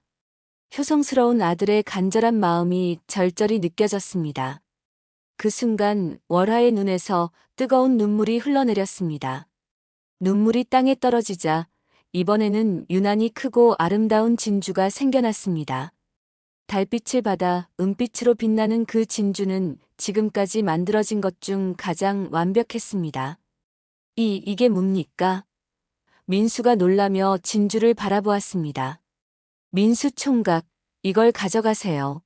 S2: 효성스러운 아들의 간절한 마음이 절절히 느껴졌습니다. 그 순간 월하의 눈에서 뜨거운 눈물이 흘러내렸습니다. 눈물이 땅에 떨어지자 이번에는 유난히 크고 아름다운 진주가 생겨났습니다. 달빛을 받아 은빛으로 빛나는 그 진주는 지금까지 만들어진 것 중 가장 완벽했습니다. 이게 뭡니까? 민수가 놀라며 진주를 바라보았습니다. 민수 총각, 이걸 가져가세요.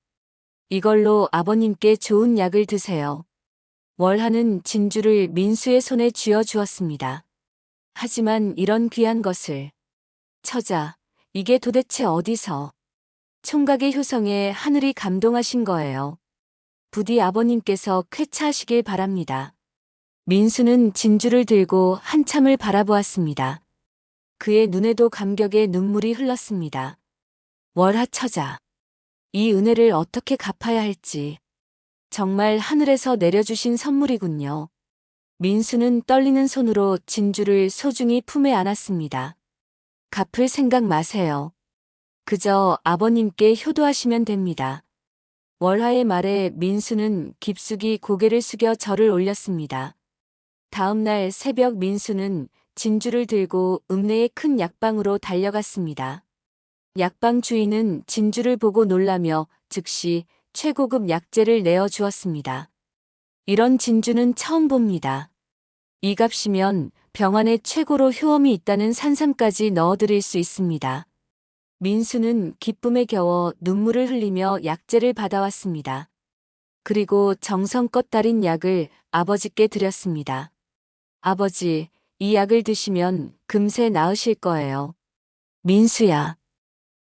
S2: 이걸로 아버님께 좋은 약을 드세요. 월하는 진주를 민수의 손에 쥐어 주었습니다. 하지만 이런 귀한 것을. 처자, 이게 도대체 어디서? 총각의 효성에 하늘이 감동하신 거예요. 부디 아버님께서 쾌차하시길 바랍니다. 민수는 진주를 들고 한참을 바라보았습니다. 그의 눈에도 감격의 눈물이 흘렀습니다. 월하 처자. 이 은혜를 어떻게 갚아야 할지. 정말 하늘에서 내려주신 선물이군요. 민수는 떨리는 손으로 진주를 소중히 품에 안았습니다. 갚을 생각 마세요. 그저 아버님께 효도하시면 됩니다. 월하의 말에 민수는 깊숙이 고개를 숙여 절을 올렸습니다. 다음 날 새벽 민수는 진주를 들고 읍내의 큰 약방으로 달려갔습니다. 약방 주인은 진주를 보고 놀라며 즉시 최고급 약재를 내어 주었습니다. 이런 진주는 처음 봅니다. 이 값이면 병 안에 최고로 효험이 있다는 산삼까지 넣어드릴 수 있습니다. 민수는 기쁨에 겨워 눈물을 흘리며 약재를 받아왔습니다. 그리고 정성껏 달인 약을 아버지께 드렸습니다. 아버지, 이 약을 드시면 금세 나으실 거예요. 민수야,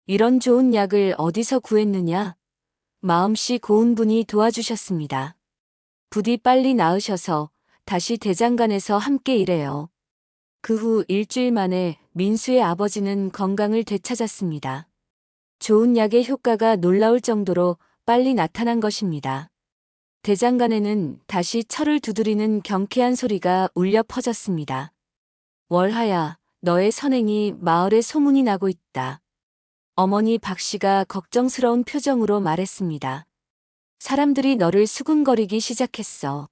S2: 이런 좋은 약을 어디서 구했느냐? 마음씨 고운 분이 도와주셨습니다. 부디 빨리 나으셔서 다시 대장간에서 함께 일해요. 그 후 일주일 만에 민수의 아버지는 건강을 되찾았습니다. 좋은 약의 효과가 놀라울 정도로 빨리 나타난 것입니다. 대장간에는 다시 철을 두드리는 경쾌한 소리가 울려 퍼졌습니다. 월하야, 너의 선행이 마을에 소문이 나고 있다. 어머니 박씨가 걱정스러운 표정으로 말했습니다. 사람들이 너를 수군거리기 시작했어.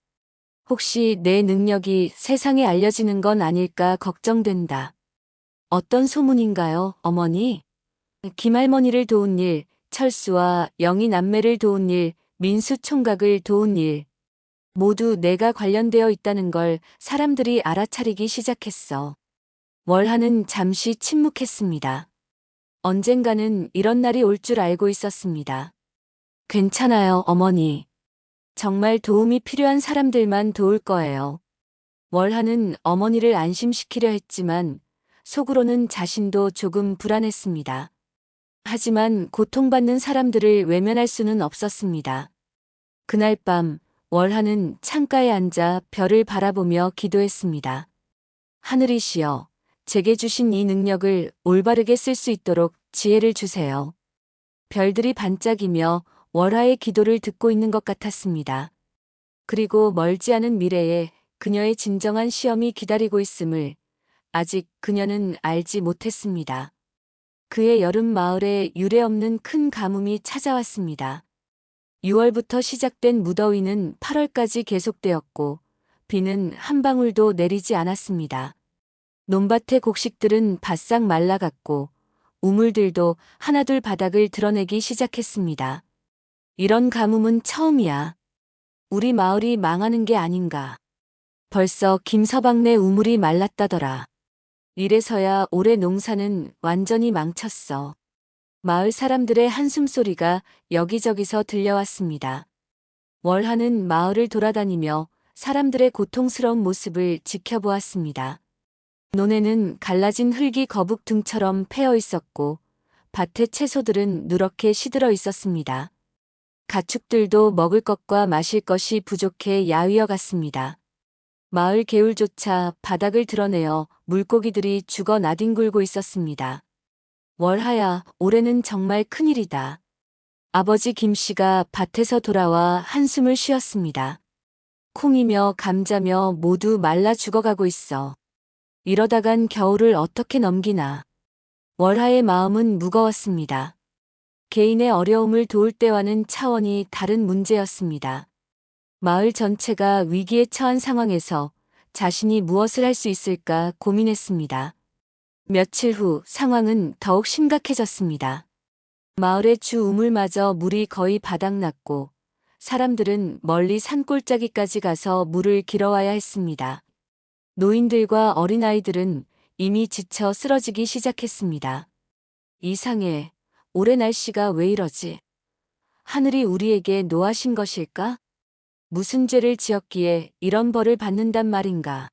S2: 혹시 내 능력이 세상에 알려지는 건 아닐까 걱정된다. 어떤 소문인가요, 어머니? 김할머니를 도운 일, 철수와 영희 남매를 도운 일, 민수 총각을 도운 일. 모두 내가 관련되어 있다는 걸 사람들이 알아차리기 시작했어. 월하는 잠시 침묵했습니다. 언젠가는 이런 날이 올 줄 알고 있었습니다. 괜찮아요, 어머니. 정말 도움이 필요한 사람들만 도울 거예요. 월하는 어머니를 안심시키려 했지만 속으로는 자신도 조금 불안했습니다. 하지만 고통받는 사람들을 외면할 수는 없었습니다. 그날 밤 월하는 창가에 앉아 별을 바라보며 기도했습니다. 하늘이시여, 제게 주신 이 능력을 올바르게 쓸 수 있도록 지혜를 주세요. 별들이 반짝이며 월하의 기도를 듣고 있는 것 같았습니다. 그리고 멀지 않은 미래에 그녀의 진정한 시험이 기다리고 있음을 아직 그녀는 알지 못했습니다. 그의 여름 마을에 유례없는 큰 가뭄이 찾아왔습니다. 6월부터 시작된 무더위는 8월까지 계속되었고 비는 한 방울도 내리지 않았습니다. 논밭의 곡식들은 바싹 말라갔고 우물들도 하나둘 바닥을 드러내기 시작했습니다. 이런 가뭄은 처음이야. 우리 마을이 망하는 게 아닌가. 벌써 김서방네 우물이 말랐다더라. 이래서야 올해 농사는 완전히 망쳤어. 마을 사람들의 한숨소리가 여기저기서 들려왔습니다. 월하는 마을을 돌아다니며 사람들의 고통스러운 모습을 지켜보았습니다. 논에는 갈라진 흙이 거북 등처럼 패여 있었고 밭의 채소들은 누렇게 시들어 있었습니다. 가축들도 먹을 것과 마실 것이 부족해 야위어 갔습니다. 마을 개울조차 바닥을 드러내어 물고기들이 죽어 나뒹굴고 있었습니다. 월하야, 올해는 정말 큰일이다. 아버지 김씨가 밭에서 돌아와 한숨을 쉬었습니다. 콩이며 감자며 모두 말라 죽어가고 있어. 이러다간 겨울을 어떻게 넘기나. 월하의 마음은 무거웠습니다. 개인의 어려움을 도울 때와는 차원이 다른 문제였습니다. 마을 전체가 위기에 처한 상황에서 자신이 무엇을 할 수 있을까 고민했습니다. 며칠 후 상황은 더욱 심각해졌습니다. 마을의 주 우물마저 물이 거의 바닥났고 사람들은 멀리 산골짜기까지 가서 물을 길어와야 했습니다. 노인들과 어린아이들은 이미 지쳐 쓰러지기 시작했습니다. 이상해. 올해 날씨가 왜 이러지? 하늘이 우리에게 노하신 것일까? 무슨 죄를 지었기에 이런 벌을 받는단 말인가?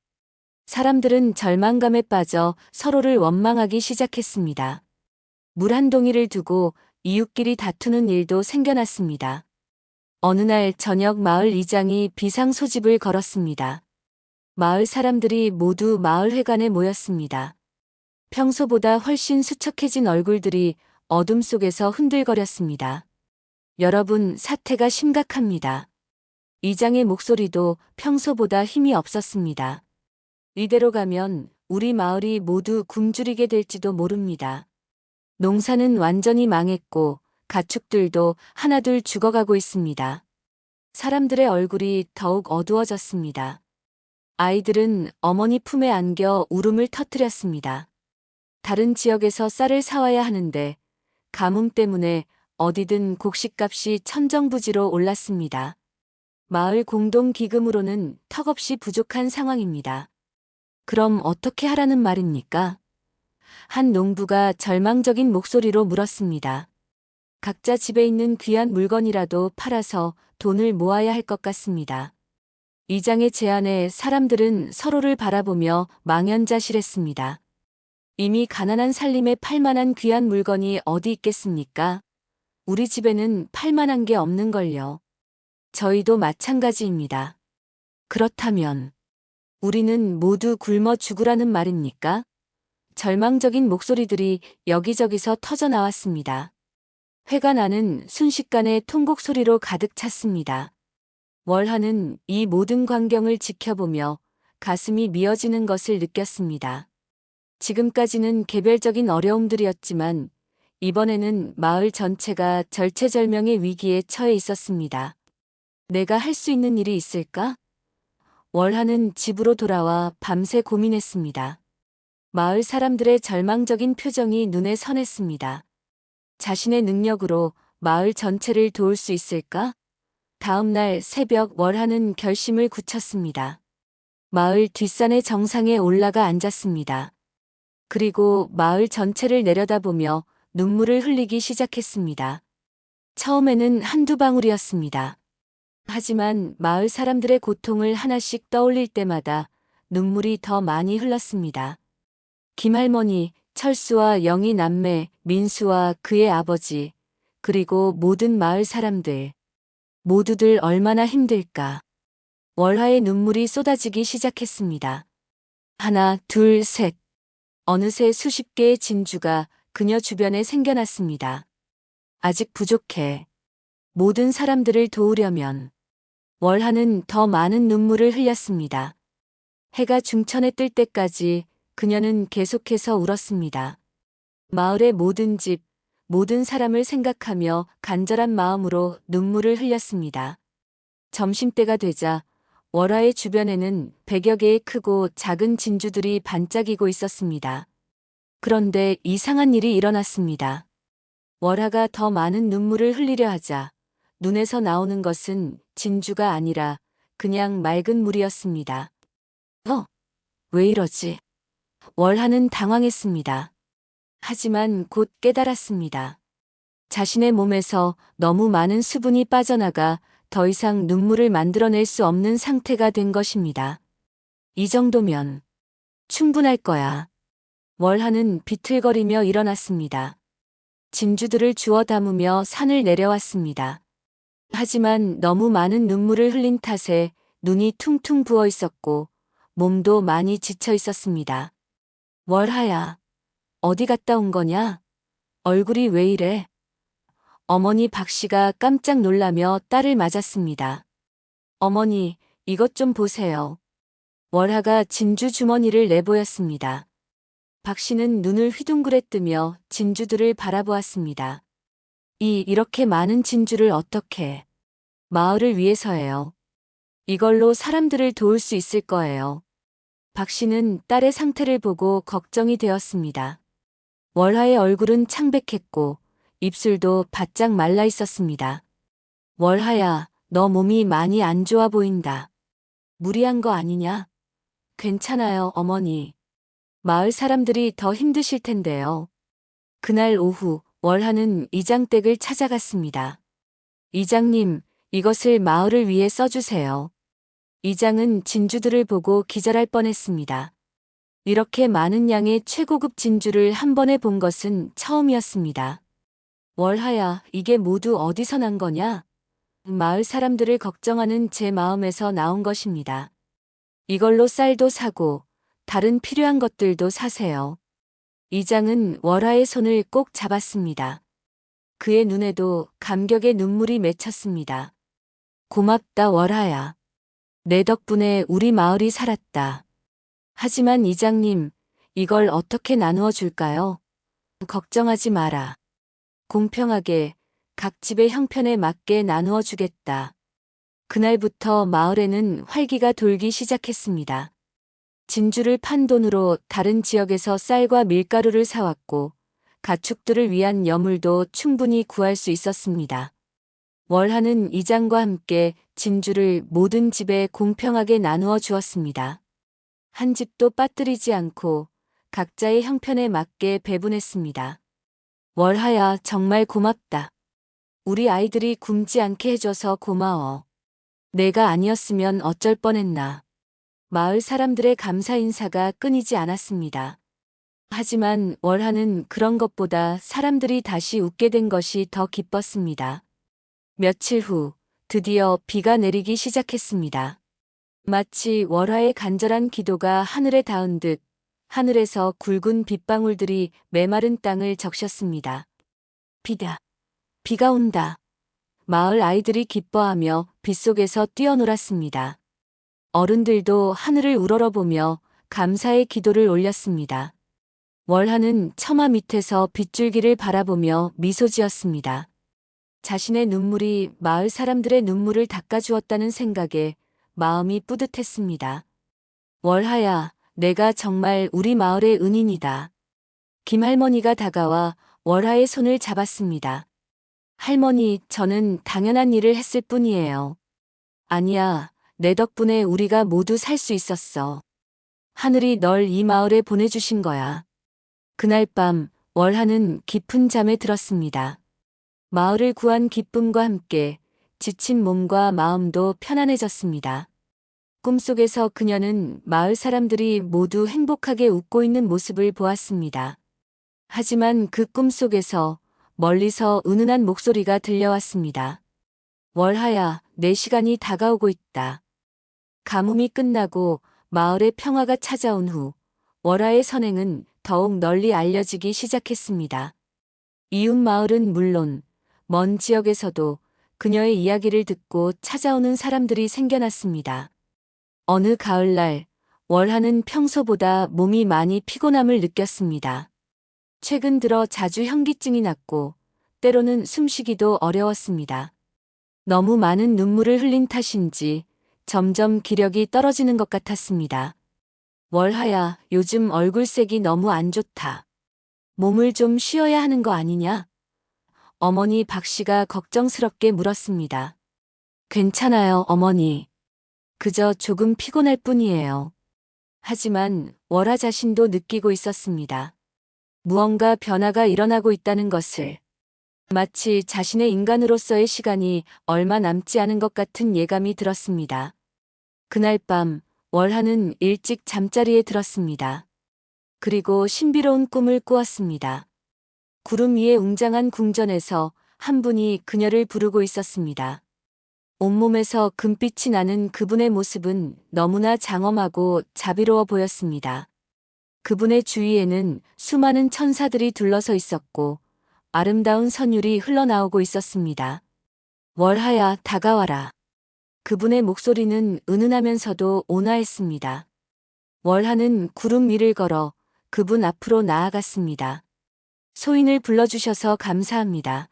S2: 사람들은 절망감에 빠져 서로를 원망하기 시작했습니다. 물 한 동이를 두고 이웃끼리 다투는 일도 생겨났습니다. 어느 날 저녁 마을 이장이 비상 소집을 걸었습니다. 마을 사람들이 모두 마을 회관에 모였습니다. 평소보다 훨씬 수척해진 얼굴들이 어둠 속에서 흔들거렸습니다. 여러분, 사태가 심각합니다. 이장의 목소리도 평소보다 힘이 없었습니다. 이대로 가면 우리 마을이 모두 굶주리게 될지도 모릅니다. 농사는 완전히 망했고 가축들도 하나둘 죽어가고 있습니다. 사람들의 얼굴이 더욱 어두워졌습니다. 아이들은 어머니 품에 안겨 울음을 터뜨렸습니다. 다른 지역에서 쌀을 사와야 하는데 가뭄 때문에 어디든 곡식값이 천정부지로 올랐습니다. 마을 공동기금으로는 턱없이 부족한 상황입니다. 그럼 어떻게 하라는 말입니까? 한 농부가 절망적인 목소리로 물었습니다. 각자 집에 있는 귀한 물건이라도 팔아서 돈을 모아야 할 것 같습니다. 이장의 제안에 사람들은 서로를 바라보며 망연자실했습니다. 이미 가난한 살림에 팔만한 귀한 물건이 어디 있겠습니까? 우리 집에는 팔만한 게 없는걸요. 저희도 마찬가지입니다. 그렇다면 우리는 모두 굶어 죽으라는 말입니까? 절망적인 목소리들이 여기저기서 터져 나왔습니다. 회가 나는 순식간에 통곡 소리로 가득 찼습니다. 월하는 이 모든 광경을 지켜보며 가슴이 미어지는 것을 느꼈습니다. 지금까지는 개별적인 어려움들이었지만 이번에는 마을 전체가 절체절명의 위기에 처해 있었습니다. 내가 할 수 있는 일이 있을까? 월하는 집으로 돌아와 밤새 고민했습니다. 마을 사람들의 절망적인 표정이 눈에 선했습니다. 자신의 능력으로 마을 전체를 도울 수 있을까? 다음 날 새벽 월하는 결심을 굳혔습니다. 마을 뒷산의 정상에 올라가 앉았습니다. 그리고 마을 전체를 내려다보며 눈물을 흘리기 시작했습니다. 처음에는 한두 방울이었습니다. 하지만 마을 사람들의 고통을 하나씩 떠올릴 때마다 눈물이 더 많이 흘렀습니다. 김할머니, 철수와 영희 남매, 민수와 그의 아버지, 그리고 모든 마을 사람들, 모두들 얼마나 힘들까. 월하의 눈물이 쏟아지기 시작했습니다. 하나, 둘, 셋. 어느새 수십 개의 진주가 그녀 주변에 생겨났습니다. 아직 부족해. 모든 사람들을 도우려면 월하는 더 많은 눈물을 흘렸습니다. 해가 중천에 뜰 때까지 그녀는 계속해서 울었습니다. 마을의 모든 집, 모든 사람을 생각하며 간절한 마음으로 눈물을 흘렸습니다. 점심때가 되자 월하의 주변에는 100여 개의 크고 작은 진주들이 반짝이고 있었습니다. 그런데 이상한 일이 일어났습니다. 월하가 더 많은 눈물을 흘리려 하자 눈에서 나오는 것은 진주가 아니라 그냥 맑은 물이었습니다. 왜 이러지? 월하는 당황했습니다. 하지만 곧 깨달았습니다. 자신의 몸에서 너무 많은 수분이 빠져나가 더 이상 눈물을 만들어낼 수 없는 상태가 된 것입니다. 이 정도면 충분할 거야. 월하는 비틀거리며 일어났습니다. 진주들을 주워 담으며 산을 내려왔습니다. 하지만 너무 많은 눈물을 흘린 탓에 눈이 퉁퉁 부어 있었고 몸도 많이 지쳐 있었습니다. 월하야, 어디 갔다 온 거냐? 얼굴이 왜 이래? 어머니 박씨가 깜짝 놀라며 딸을 맞았습니다. 어머니, 이것 좀 보세요. 월하가 진주 주머니를 내보였습니다. 박씨는 눈을 휘둥그레 뜨며 진주들을 바라보았습니다. 이렇게 많은 진주를 어떻게? 마을을 위해서예요. 이걸로 사람들을 도울 수 있을 거예요. 박씨는 딸의 상태를 보고 걱정이 되었습니다. 월하의 얼굴은 창백했고 입술도 바짝 말라 있었습니다. 월하야, 너 몸이 많이 안 좋아 보인다. 무리한 거 아니냐? 괜찮아요, 어머니. 마을 사람들이 더 힘드실 텐데요. 그날 오후 월하는 이장 댁을 찾아갔습니다. 이장님, 이것을 마을을 위해 써주세요. 이장은 진주들을 보고 기절할 뻔했습니다. 이렇게 많은 양의 최고급 진주를 한 번에 본 것은 처음이었습니다. 월하야, 이게 모두 어디서 난 거냐? 마을 사람들을 걱정하는 제 마음에서 나온 것입니다. 이걸로 쌀도 사고 다른 필요한 것들도 사세요. 이장은 월하의 손을 꼭 잡았습니다. 그의 눈에도 감격의 눈물이 맺혔습니다. 고맙다, 월하야. 내 덕분에 우리 마을이 살았다. 하지만 이장님, 이걸 어떻게 나누어 줄까요? 걱정하지 마라. 공평하게 각 집의 형편에 맞게 나누어 주겠다. 그날부터 마을에는 활기가 돌기 시작했습니다. 진주를 판 돈으로 다른 지역에서 쌀과 밀가루를 사왔고 가축들을 위한 여물도 충분히 구할 수 있었습니다. 월하는 이장과 함께 진주를 모든 집에 공평하게 나누어 주었습니다. 한 집도 빠뜨리지 않고 각자의 형편에 맞게 배분했습니다. 월하야, 정말 고맙다. 우리 아이들이 굶지 않게 해줘서 고마워. 내가 아니었으면 어쩔 뻔했나. 마을 사람들의 감사 인사가 끊이지 않았습니다. 하지만 월하는 그런 것보다 사람들이 다시 웃게 된 것이 더 기뻤습니다. 며칠 후 드디어 비가 내리기 시작했습니다. 마치 월하의 간절한 기도가 하늘에 닿은 듯 하늘에서 굵은 빗방울들이 메마른 땅을 적셨습니다. 비다. 비가 온다. 마을 아이들이 기뻐하며 빗속에서 뛰어놀았습니다. 어른들도 하늘을 우러러보며 감사의 기도를 올렸습니다. 월하는 처마 밑에서 빗줄기를 바라보며 미소 지었습니다. 자신의 눈물이 마을 사람들의 눈물을 닦아주었다는 생각에 마음이 뿌듯했습니다. 월하야, 내가 정말 우리 마을의 은인이다. 김할머니가 다가와 월하의 손을 잡았습니다. 할머니, 저는 당연한 일을 했을 뿐이에요. 아니야, 내 덕분에 우리가 모두 살 수 있었어. 하늘이 널 이 마을에 보내주신 거야. 그날 밤 월하는 깊은 잠에 들었습니다. 마을을 구한 기쁨과 함께 지친 몸과 마음도 편안해졌습니다. 꿈속에서 그녀는 마을 사람들이 모두 행복하게 웃고 있는 모습을 보았습니다. 하지만 그 꿈속에서 멀리서 은은한 목소리가 들려왔습니다. 월하야, 내 시간이 다가오고 있다. 가뭄이 끝나고 마을의 평화가 찾아온 후 월하의 선행은 더욱 널리 알려지기 시작했습니다. 이웃 마을은 물론 먼 지역에서도 그녀의 이야기를 듣고 찾아오는 사람들이 생겨났습니다. 어느 가을날 월하는 평소보다 몸이 많이 피곤함을 느꼈습니다. 최근 들어 자주 현기증이 났고 때로는 숨쉬기도 어려웠습니다. 너무 많은 눈물을 흘린 탓인지 점점 기력이 떨어지는 것 같았습니다. 월하야, 요즘 얼굴색이 너무 안 좋다. 몸을 좀 쉬어야 하는 거 아니냐? 어머니 박씨가 걱정스럽게 물었습니다. 괜찮아요, 어머니. 그저 조금 피곤할 뿐이에요. 하지만 월하 자신도 느끼고 있었습니다. 무언가 변화가 일어나고 있다는 것을. 마치 자신의 인간으로서의 시간이 얼마 남지 않은 것 같은 예감이 들었습니다. 그날 밤 월하는 일찍 잠자리에 들었습니다. 그리고 신비로운 꿈을 꾸었습니다. 구름 위에 웅장한 궁전에서 한 분이 그녀를 부르고 있었습니다. 온몸에서 금빛이 나는 그분의 모습은 너무나 장엄하고 자비로워 보였습니다. 그분의 주위에는 수많은 천사들이 둘러서 있었고 아름다운 선율이 흘러나오고 있었습니다. 월하야, 다가와라. 그분의 목소리는 은은하면서도 온화했습니다. 월하는 구름 위를 걸어 그분 앞으로 나아갔습니다. 소인을 불러주셔서 감사합니다.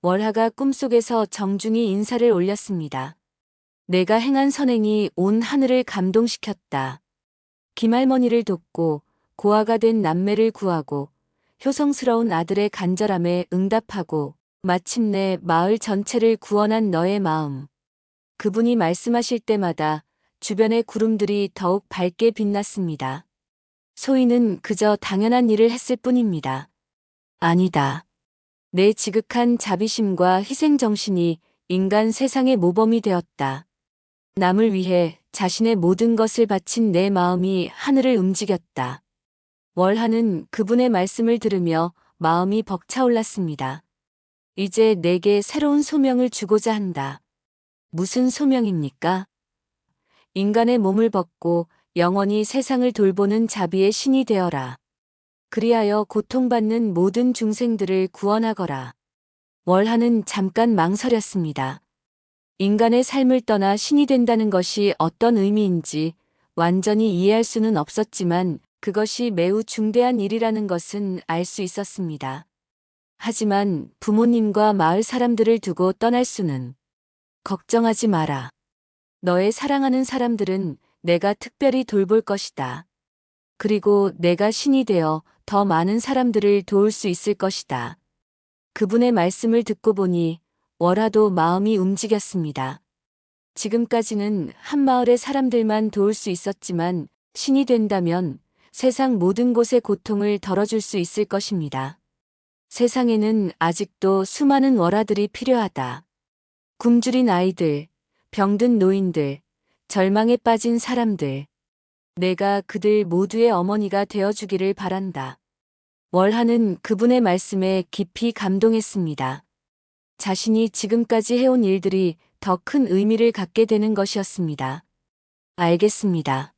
S2: 월하가 꿈속에서 정중히 인사를 올렸습니다. 내가 행한 선행이 온 하늘을 감동시켰다. 김할머니를 돕고 고아가 된 남매를 구하고 효성스러운 아들의 간절함에 응답하고 마침내 마을 전체를 구원한 너의 마음. 그분이 말씀하실 때마다 주변의 구름들이 더욱 밝게 빛났습니다. 소인은 그저 당연한 일을 했을 뿐입니다. 아니다. 내 지극한 자비심과 희생정신이 인간 세상의 모범이 되었다. 남을 위해 자신의 모든 것을 바친 내 마음이 하늘을 움직였다. 월하는 그분의 말씀을 들으며 마음이 벅차올랐습니다. 이제 내게 새로운 소명을 주고자 한다. 무슨 소명입니까? 인간의 몸을 벗고 영원히 세상을 돌보는 자비의 신이 되어라. 그리하여 고통받는 모든 중생들을 구원하거라. 월하는 잠깐 망설였습니다. 인간의 삶을 떠나 신이 된다는 것이 어떤 의미인지 완전히 이해할 수는 없었지만 그것이 매우 중대한 일이라는 것은 알 수 있었습니다. 하지만 부모님과 마을 사람들을 두고 떠날 수는. 걱정하지 마라. 너의 사랑하는 사람들은 내가 특별히 돌볼 것이다. 그리고 내가 신이 되어 더 많은 사람들을 도울 수 있을 것이다. 그분의 말씀을 듣고 보니 월하도 마음이 움직였습니다. 지금까지는 한 마을의 사람들만 도울 수 있었지만 신이 된다면 세상 모든 곳의 고통을 덜어줄 수 있을 것입니다. 세상에는 아직도 수많은 월하들이 필요하다. 굶주린 아이들, 병든 노인들, 절망에 빠진 사람들. 내가 그들 모두의 어머니가 되어주기를 바란다. 월하는 그분의 말씀에 깊이 감동했습니다. 자신이 지금까지 해온 일들이 더 큰 의미를 갖게 되는 것이었습니다. 알겠습니다.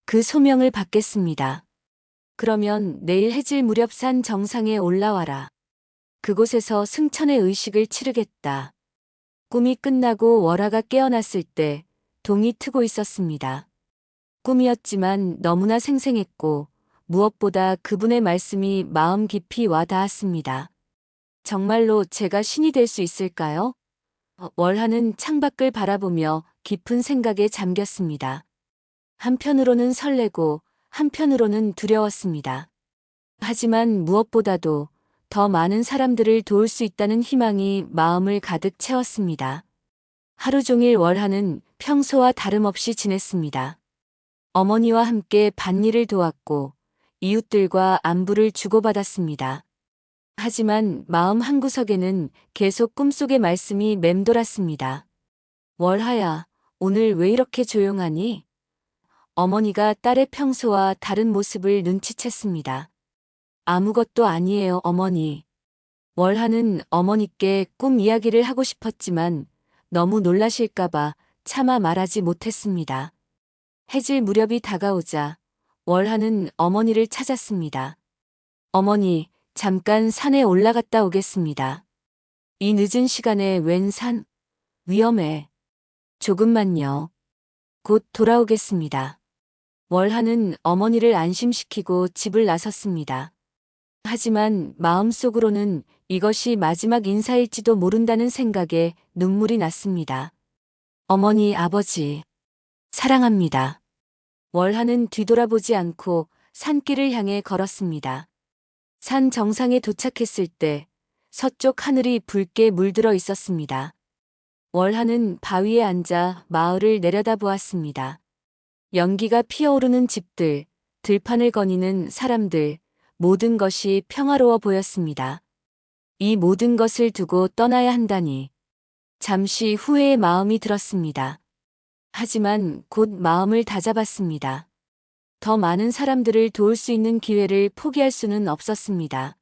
S2: 그 소명을 받겠습니다. 그러면 내일 해질 무렵 산 정상에 올라와라. 그곳에서 승천의 의식을 치르겠다. 꿈이 끝나고 월하가 깨어났을 때 동이 트고 있었습니다. 꿈이었지만 너무나 생생했고 무엇보다 그분의 말씀이 마음 깊이 와 닿았습니다. 정말로 제가 신이 될 수 있을까요? 월하는 창밖을 바라보며 깊은 생각에 잠겼습니다. 한편으로는 설레고 한편으로는 두려웠습니다. 하지만 무엇보다도 더 많은 사람들을 도울 수 있다는 희망이 마음을 가득 채웠습니다. 하루 종일 월하는 평소와 다름없이 지냈습니다. 어머니와 함께 밭일을 도왔고 이웃들과 안부를 주고받았습니다. 하지만 마음 한구석에는 계속 꿈속의 말씀이 맴돌았습니다. 월하야, 오늘 왜 이렇게 조용하니? 어머니가 딸의 평소와 다른 모습을 눈치챘습니다. 아무것도 아니에요, 어머니. 월하는 어머니께 꿈 이야기를 하고 싶었지만 너무 놀라실까봐 차마 말하지 못했습니다. 해질 무렵이 다가오자 월하는 어머니를 찾았습니다. 어머니, 잠깐 산에 올라갔다 오겠습니다. 이 늦은 시간에 웬 산? 위험해. 조금만요. 곧 돌아오겠습니다. 월하는 어머니를 안심시키고 집을 나섰습니다. 하지만 마음속으로는 이것이 마지막 인사일지도 모른다는 생각에 눈물이 났습니다. 어머니, 아버지, 사랑합니다. 월하는 뒤돌아보지 않고 산길을 향해 걸었습니다. 산 정상에 도착했을 때 서쪽 하늘이 붉게 물들어 있었습니다. 월하는 바위에 앉아 마을을 내려다보았습니다. 연기가 피어오르는 집들, 들판을 거니는 사람들, 모든 것이 평화로워 보였습니다. 이 모든 것을 두고 떠나야 한다니. 잠시 후회의 마음이 들었습니다. 하지만 곧 마음을 다잡았습니다. 더 많은 사람들을 도울 수 있는 기회를 포기할 수는 없었습니다.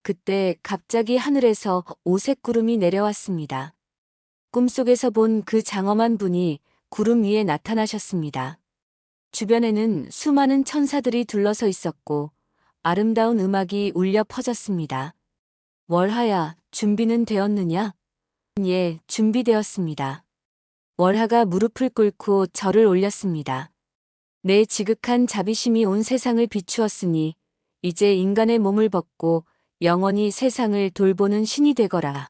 S2: 그때 갑자기 하늘에서 오색 구름이 내려왔습니다. 꿈속에서 본 그 장엄한 분이 구름 위에 나타나셨습니다. 주변에는 수많은 천사들이 둘러서 있었고 아름다운 음악이 울려 퍼졌습니다. 월하야, 준비는 되었느냐? 예, 준비되었습니다. 월하가 무릎을 꿇고 절을 올렸습니다. 내 지극한 자비심이 온 세상을 비추었으니 이제 인간의 몸을 벗고 영원히 세상을 돌보는 신이 되거라.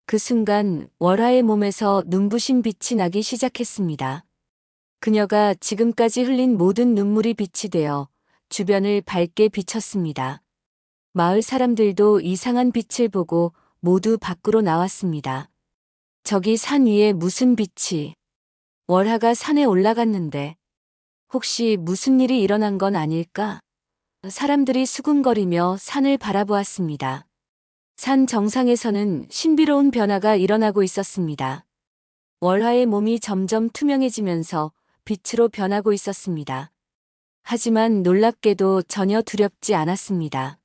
S2: 그 순간 월하의 몸에서 눈부신 빛이 나기 시작했습니다. 그녀가 지금까지 흘린 모든 눈물이 빛이 되어 주변을 밝게 비쳤습니다. 마을 사람들도 이상한 빛을 보고 모두 밖으로 나왔습니다. 저기 산 위에 무슨 빛이? 월하가 산에 올라갔는데 혹시 무슨 일이 일어난 건 아닐까? 사람들이 수군거리며 산을 바라보았습니다. 산 정상에서는 신비로운 변화가 일어나고 있었습니다. 월하의 몸이 점점 투명해지면서 빛으로 변하고 있었습니다. 하지만 놀랍게도 전혀 두렵지 않았습니다.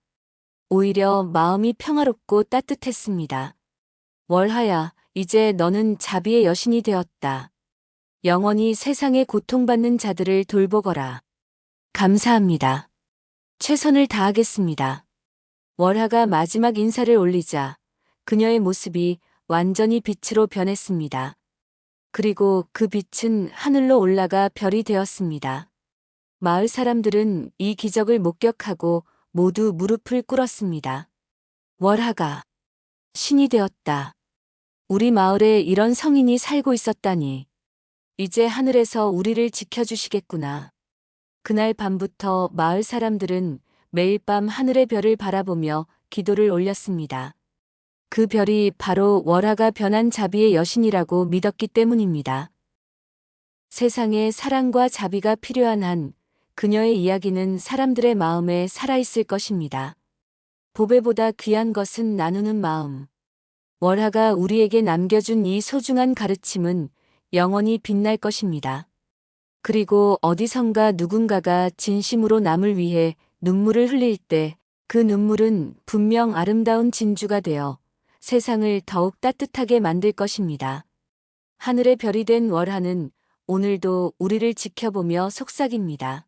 S2: 오히려 마음이 평화롭고 따뜻했습니다. 월하야, 이제 너는 자비의 여신이 되었다. 영원히 세상에 고통받는 자들을 돌보거라. 감사합니다. 최선을 다하겠습니다. 월하가 마지막 인사를 올리자 그녀의 모습이 완전히 빛으로 변했습니다. 그리고 그 빛은 하늘로 올라가 별이 되었습니다. 마을 사람들은 이 기적을 목격하고 모두 무릎을 꿇었습니다. 월하가 신이 되었다. 우리 마을에 이런 성인이 살고 있었다니. 이제 하늘에서 우리를 지켜주시겠구나. 그날 밤부터 마을 사람들은 매일 밤 하늘의 별을 바라보며 기도를 올렸습니다. 그 별이 바로 월하가 변한 자비의 여신이라고 믿었기 때문입니다. 세상에 사랑과 자비가 필요한 한 그녀의 이야기는 사람들의 마음에 살아있을 것입니다. 보배보다 귀한 것은 나누는 마음. 월하가 우리에게 남겨준 이 소중한 가르침은 영원히 빛날 것입니다. 그리고 어디선가 누군가가 진심으로 남을 위해 눈물을 흘릴 때 그 눈물은 분명 아름다운 진주가 되어 세상을 더욱 따뜻하게 만들 것입니다. 하늘의 별이 된 월하는 오늘도 우리를 지켜보며 속삭입니다.